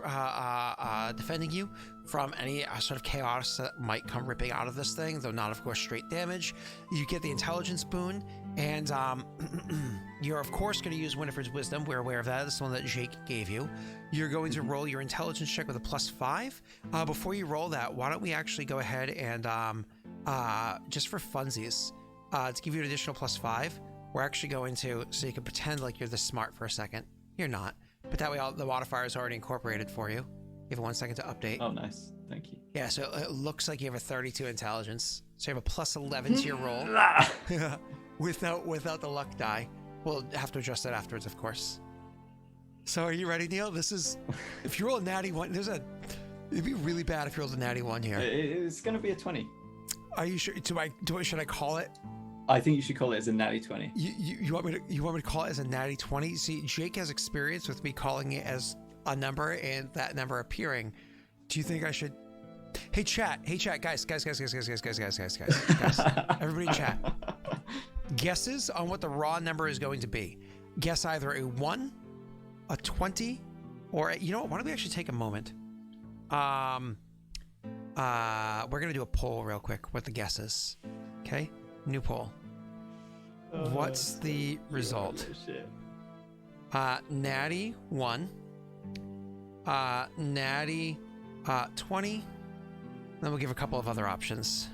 defending you from any sort of chaos that might come ripping out of this thing, though not, of course, straight damage. You get the intelligence boon, and you're, of course, going to use Winifred's Wisdom. We're aware of that. This is the one that Jake gave you. You're going to roll your intelligence check with a +5. Before you roll that, why don't we actually go ahead and, just for funsies, to give you an additional +5, we're actually going to, so you can pretend like you're this smart for a second. You're not. But that way all the modifier is already incorporated for you. Give it 1 second to update. Oh, nice. Thank you. Yeah, so it looks like you have a 32 intelligence. So you have a plus 11 to your roll. without the luck die. We'll have to adjust that afterwards, of course. So are you ready, Neil? This is... If you roll a natty 1, it'd be really bad if you rolled a natty 1 here. It's going to be a 20. Are you sure? Should I call it? I think you should call it as a natty 20. You want me to call it as a natty 20? See, Jake has experience with me calling it as a number and that number appearing. Do you think I should? Hey chat, guys, everybody in chat. Guesses on what the raw number is going to be. Guess either a 1, a 20, or you know what? Why don't we actually take a moment? We're gonna do a poll real quick with the guesses. Okay, new poll. What's the result? Natty 1, natty 20. Then we'll give a couple of other options.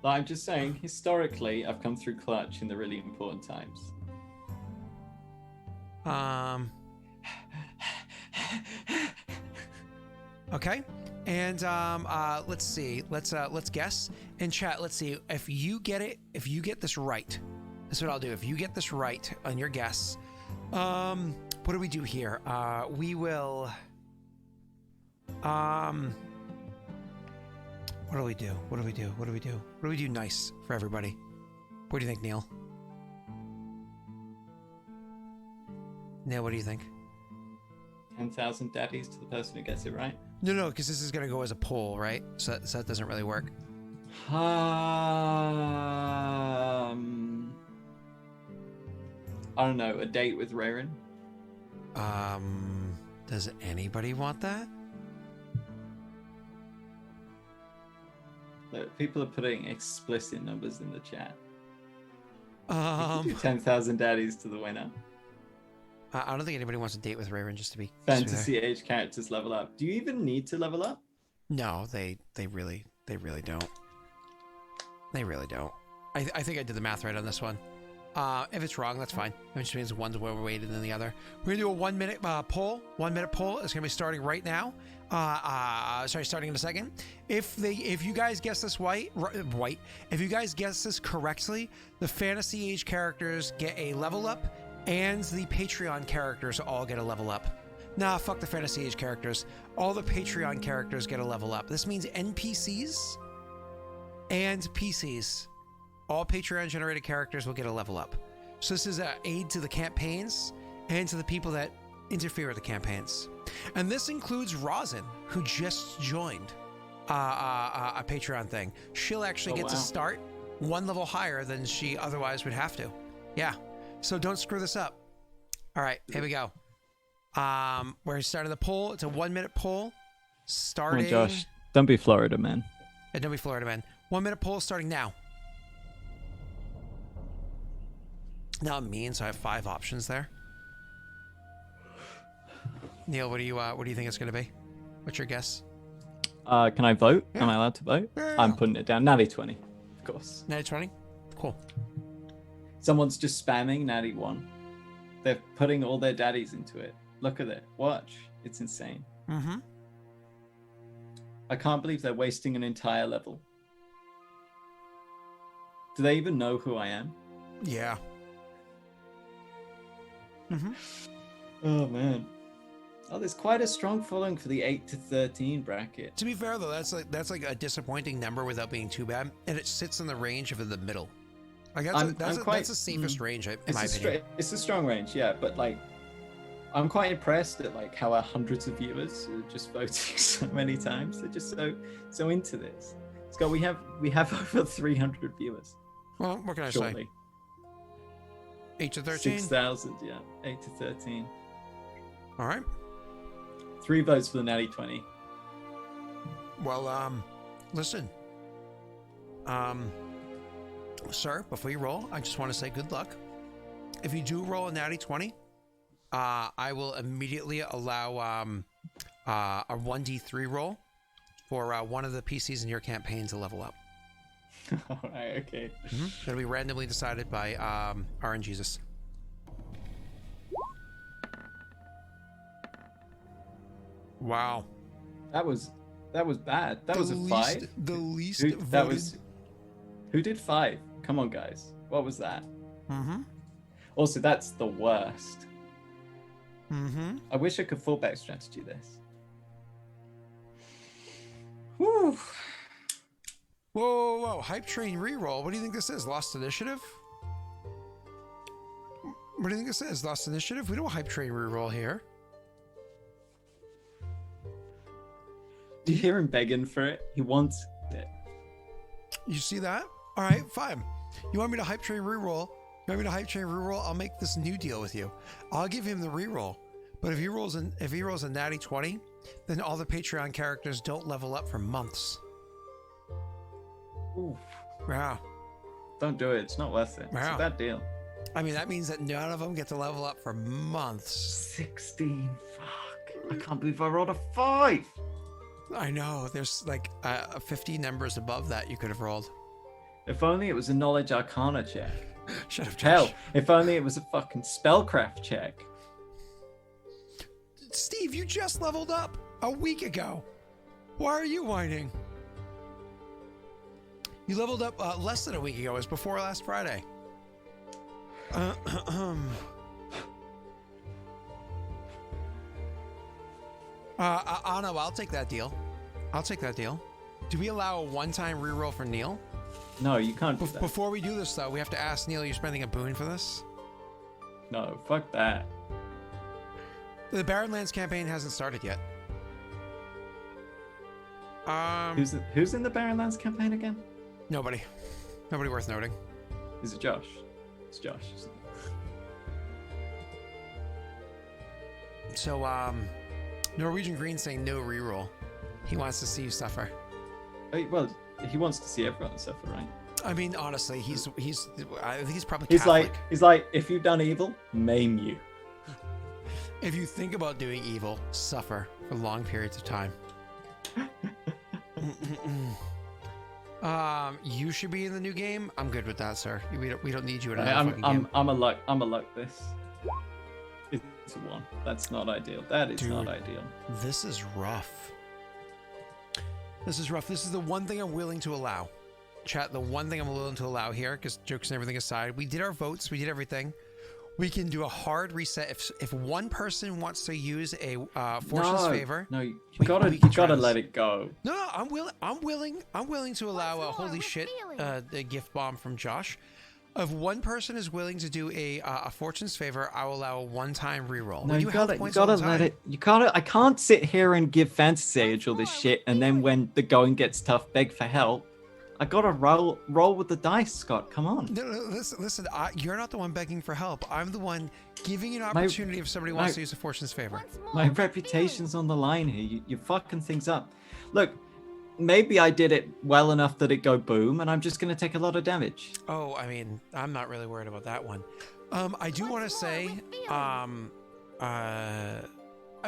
I'm just saying, historically, I've come through clutch in the really important times. Okay. And let's see. Let's guess. In chat, let's see. If you get this right, this is what I'll do. If you get this right on your guess, what do we do here? We will what do we do? What do we do nice for everybody? What do you think, Neil? Neil, what do you think? 10,000 daddies to the person who gets it right? No, because this is going to go as a poll, right? So that doesn't really work. I don't know, a date with Raerin? Does anybody want that? Look, people are putting explicit numbers in the chat. 10,000 daddies to the winner. I don't think anybody wants a date with Raerin, just to be Fantasy age characters level up. Do you even need to level up? No, they really don't. They really don't. I think I did the math right on this one. If it's wrong, that's fine. It just means one's more weighted than the other. We're gonna do a 1 minute poll. 1 minute poll is gonna be starting right now. Starting in a second. If you guys guess this if you guys guess this correctly, the fantasy age characters get a level up, and the Patreon characters all get a level up. Nah, fuck the fantasy age characters. All the Patreon characters get a level up. This means NPCs and PCs, all Patreon generated characters will get a level up. So this is an aid to the campaigns and to the people that interfere with the campaigns. And this includes Rosin, who just joined a Patreon thing. She'll actually get to start 1 level higher than she otherwise would have to. Yeah. So don't screw this up. All right, here we go. We're starting the poll. It's a 1 minute poll. Starting. Oh, Josh, don't be Florida man. Yeah, don't be Florida man. 1 minute poll starting now. Now I'm mean, so I have 5 options there. Neil, what do you think it's going to be? What's your guess? Can I vote? Yeah. Am I allowed to vote? Yeah. I'm putting it down. Natty 20, of course. Natty 20? Cool. Someone's just spamming Natty 1. They're putting all their daddies into it. Look at it. Watch. It's insane. Mm-hmm. I can't believe they're wasting an entire level. Do they even know who I am? Yeah. Mm-hmm. Oh, man. Oh, there's quite a strong following for the 8 to 13 bracket. To be fair, though, that's like a disappointing number without being too bad, and it sits in the range of the middle. Like that's the safest range, in my opinion. It's a strong range, yeah. But like, I'm quite impressed at like how our hundreds of viewers are just voting so many times. They're just so into this. Scott, we have over 300 viewers. Well, what can I shortly. say? 8 to 13. 6,000, yeah. 8 to 13. All right. 3 votes for the Natty 20. Well, listen. Sir, before you roll, I just want to say good luck. If you do roll a natty 20, I will immediately allow a 1d3 roll for one of the PCs in your campaign to level up. All right, okay. Mm-hmm. It'll be randomly decided by RNGesus. Wow. That was bad. That was a 5. The least Who, voted. that was. Who did 5? Come on, guys. What was that? Mm-hmm. Also, that's the worst. Mm-hmm. I wish I could fullback strategy this. Whew. Whoa. Hype train reroll. What do you think this is? Lost initiative? What do you think this is? Lost initiative? We don't hype train reroll here. Do you hear him begging for it? He wants it. You see that? All right, fine. You want me to hype train reroll? You want me to hype train reroll? I'll make this new deal with you. I'll give him the reroll. But if he rolls a natty 20, then all the Patreon characters don't level up for months. Oof. Yeah. Don't do it. It's not worth it. It's Wow. a bad deal. I mean, that means that none of them get to level up for months. 16. Fuck. I can't believe I rolled a 5. I know. There's like 50 numbers above that you could have rolled. If only it was a knowledge arcana check. Shut up, Josh. Hell, if only it was a fucking spellcraft check. Steve, you just leveled up a week ago. Why are you whining? You leveled up less than a week ago. It was before last Friday. No, I'll take that deal. Do we allow a one-time reroll for Neil? No, you can't do that. Before we do this, though, we have to ask Neil, you're spending a boon for this? No, fuck that. The Barrenlands campaign hasn't started yet. Who's in the Barrenlands campaign again? Nobody worth noting. Is it Josh? It's Josh. Isn't it? So, Norwegian Green saying no reroll. He wants to see you suffer. Well, he wants to see everyone suffer, right? I mean, honestly, I think he's probably He's Catholic. like, if you've done evil, maim you. If you think about doing evil, suffer for long periods of time. You should be in the new game. I'm good with that, sir. We don't need you in another fucking game. I'm a luck this. It's a 1. That's not ideal. That is not ideal. This is rough. This is the one thing I'm willing to allow. Chat, the one thing I'm willing to allow here, because jokes and everything aside, we did our votes, we did everything. We can do a hard reset if one person wants to use a Fortune's favor. No, you we gotta let it go. No, I'm willing to allow a holy shit a gift bomb from Josh. If one person is willing to do a Fortune's favor, I will allow a one-time reroll. No, you gotta let it. I can't sit here and give Fantasy Age all this shit, and then when the going gets tough, beg for help. I gotta roll with the dice, Scott. Come on. No, listen. You're not the one begging for help. I'm the one giving you an opportunity if somebody wants to use a Fortune's favor. My reputation's on the line here. You're fucking things up. Look, maybe I did it well enough that it go boom, and I'm just gonna take a lot of damage. Oh, I mean, I'm not really worried about that one. I do want to say, I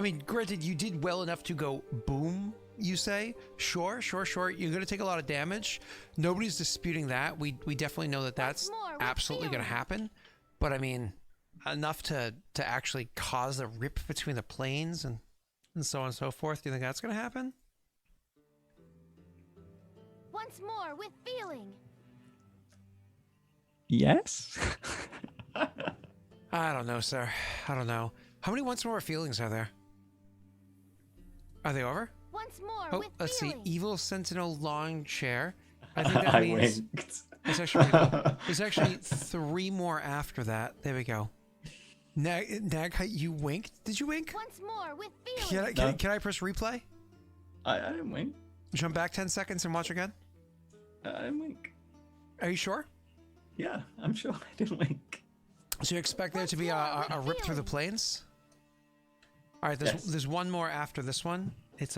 mean, granted, you did well enough to go boom. You say, sure. You're going to take a lot of damage. Nobody's disputing that. We definitely know that that's absolutely going to happen. But I mean, enough to actually cause a rip between the planes and so on and so forth. Do you think that's going to happen? Once more with feeling. Yes. I don't know, sir. I don't know. How many once more feelings are there? Are they over? Once more Oh, with let's feeling. see. Evil Sentinel Long Chair. I think that I means winked. there's actually 3 more after that. There we go. Nag, you winked? Did you wink? Once more with feeling. Can I press replay? I didn't wink. Jump back 10 seconds and watch again? I didn't wink. Are you sure? Yeah, I'm sure I didn't wink. So you expect there to be a rip through the plains? All right, there's one more after this one. It's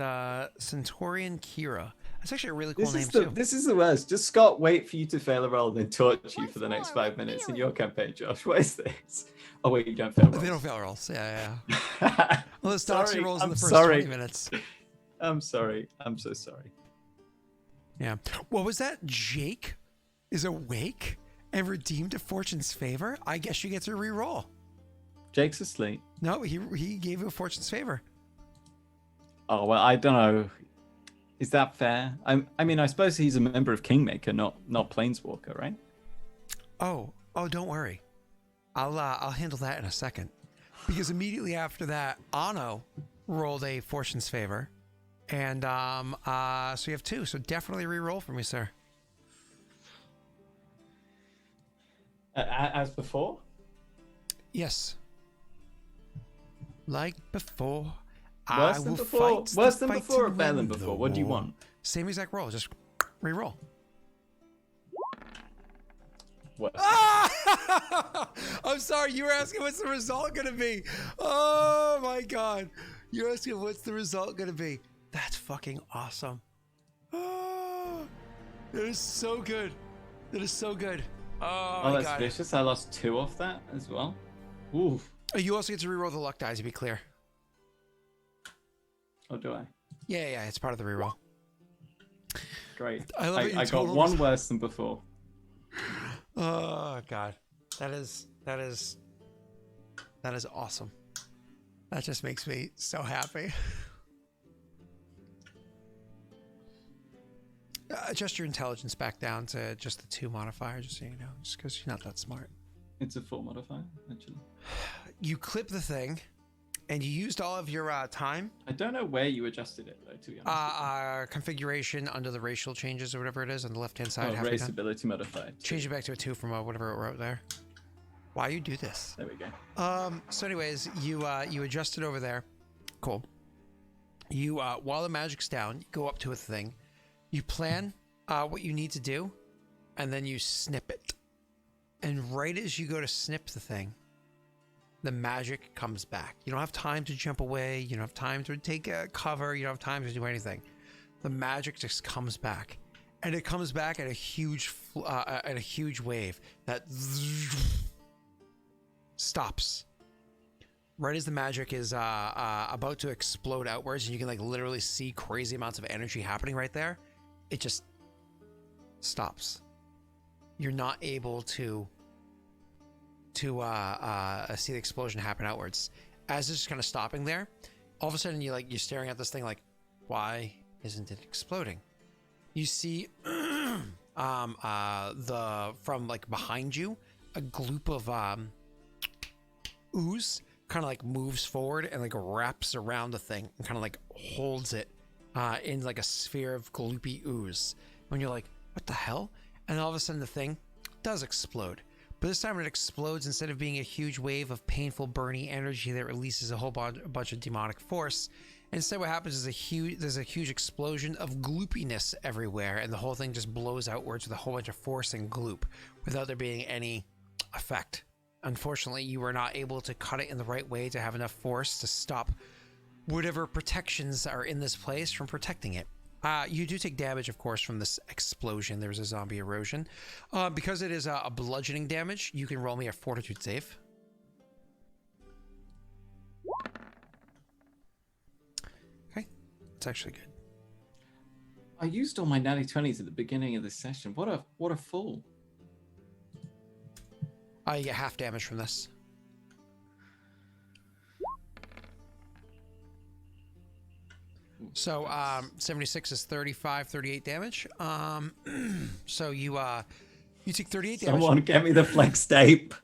Centaurian Kira. That's actually a really cool name too. This is the worst. Just Scott, wait for you to fail a roll, then torture you for the next 5 minutes in your campaign, Josh. What is this? Oh wait, you don't fail rolls. They don't fail rolls. Yeah. Well, it's Doxy rolls in the first 20 minutes. I'm sorry. I'm so sorry. Yeah. What was that? Jake is awake and redeemed a Fortune's favor? I guess she gets a re-roll. Jake's asleep. No, he gave you a Fortune's favor. Oh well, I don't know. Is that fair? I mean, I suppose he's a member of Kingmaker, not Planeswalker, right? Oh, don't worry. I'll handle that in a second. Because immediately after that, Anno rolled a Fortune's Favor. And so you have 2. So definitely re-roll for me, sir. As before? Yes. Like before. Worse than before? Worse than before or better than before? What do you want? Same exact roll. Just re-roll. Worse. I'm sorry. You were asking what's the result going to be. Oh, my God. You're asking what's the result going to be. That's fucking awesome. Oh, that is so good. That is so good. Oh, Oh, that's vicious. I lost 2 off that as well. Oof. You also get to reroll the luck dice, to be clear. Oh, do I? Yeah, it's part of the reroll. Great. I love it. I got 1 worse than before. Oh God, that is awesome. That just makes me so happy. Adjust your intelligence back down to just the 2 modifier, just so you know, just because you're not that smart. It's a 4 modifier, actually. You clip the thing, and you used all of your time. I don't know where you adjusted it, though, to be honest. Configuration under the racial changes or whatever it is on the left-hand side. Oh, race ability modifier. Change it back to a 2 from whatever it wrote there. Why you do this? There we go. So anyways, you adjust it over there. Cool. You while the magic's down, you go up to a thing. You plan what you need to do, and then you snip it. And right as you go to snip the thing, the magic comes back. You don't have time to jump away. You don't have time to take a cover. You don't have time to do anything. The magic just comes back, and it comes back at a huge wave that stops. Right as the magic is about to explode outwards, and you can like literally see crazy amounts of energy happening right there, it just stops. You're not able to see the explosion happen outwards. As it's just kind of stopping there, all of a sudden you're staring at this thing like, why isn't it exploding? You see from like behind you, a gloop of ooze kind of like moves forward and like wraps around the thing and kind of like holds it in like a sphere of gloopy ooze. When you're like, what the hell? And all of a sudden the thing does explode. But this time it explodes, instead of being a huge wave of painful, burny energy that releases a whole bunch of demonic force. Instead, what happens is there's a huge explosion of gloopiness everywhere, and the whole thing just blows outwards with a whole bunch of force and gloop without there being any effect. Unfortunately, you were not able to cut it in the right way to have enough force to stop whatever protections are in this place from protecting it. You do take damage, of course, from this explosion. There's a zombie erosion. Because it is a bludgeoning damage, you can roll me a fortitude save. Okay, it's actually good. I used all my natty 20s at the beginning of this session. What a fool. You get half damage from this. So 76 is 38 damage. So you take 38 damage. Someone get me the flex tape.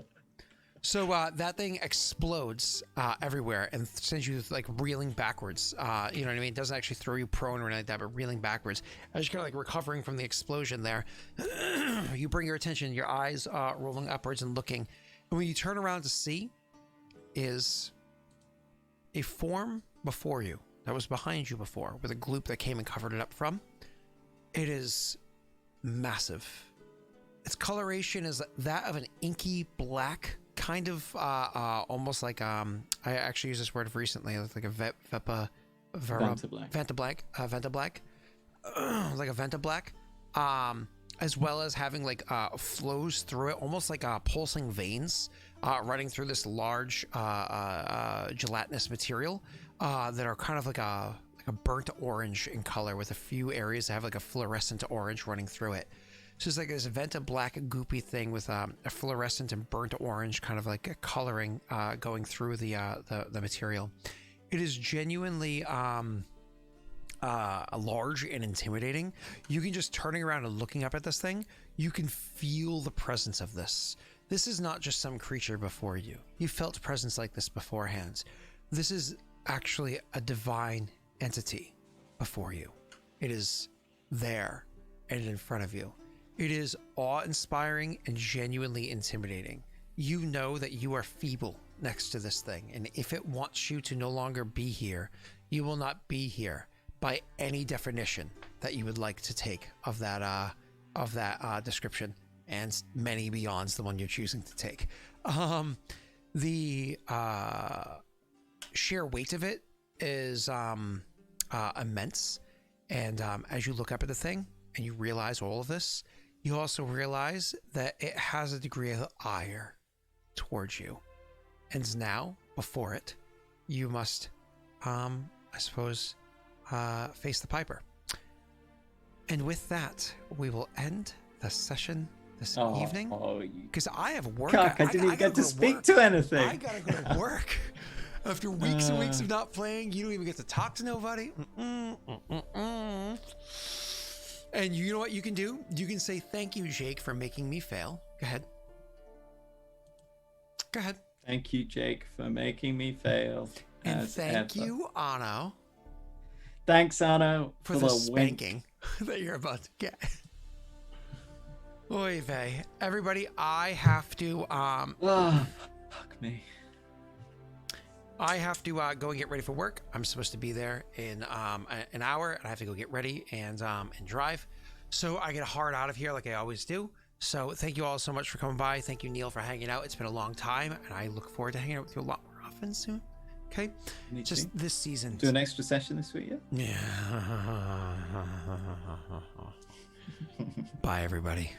So that thing explodes everywhere and sends you like reeling backwards. You know what I mean? It doesn't actually throw you prone or anything like that, but reeling backwards. As you're kind of like recovering from the explosion there, you bring your attention, your eyes rolling upwards and looking. And when you turn around to see is a form before you that was behind you before, with a gloop that came and covered it up from. It is massive. Its coloration is that of an inky black, kind of almost like I actually used this word recently, like a Venta black, like a Venta black, as well as having like flows through it, almost like pulsing veins running through this large gelatinous material that are kind of like a burnt orange in color, with a few areas that have like a fluorescent orange running through it. So it's like this Venta black goopy thing with a fluorescent and burnt orange kind of like a coloring going through the material. It is genuinely large and intimidating, you can just turning around and looking up at this thing, you can feel the presence of this. This is not just some creature before you. You felt presence like this beforehand. This is actually a divine entity before you. It is there and in front of you. It is awe-inspiring and genuinely intimidating. You know that you are feeble next to this thing, and if it wants you to no longer be here, you will not be here by any definition that you would like to take of that description, and many beyonds the one you're choosing to take. The sheer weight of it is immense, and as you look up at the thing and you realize all of this, you also realize that it has a degree of ire towards you. And now, before it, you must, I suppose, face the Piper. And with that, we will end the session this evening. Because I have work. Cuck, I didn't even get to speak to anything. I gotta go to work. After weeks and weeks of not playing, you don't even get to talk to nobody. And you know what you can do? You can say, thank you, Jake, for making me fail. Go ahead. Go ahead. Thank you, Jake, for making me fail. And thank you, Anno. Thanks, Anno, for the spanking that you're about to get. Oy vey. Everybody, I have to... fuck me. I have to go and get ready for work. I'm supposed to be there in an hour, and I have to go get ready and drive. So I get hard out of here like I always do. So thank you all so much for coming by. Thank you, Neil, for hanging out. It's been a long time, and I look forward to hanging out with you a lot more often soon. Okay? Just this season. Do an extra session this week, yeah? Yeah. Bye, everybody.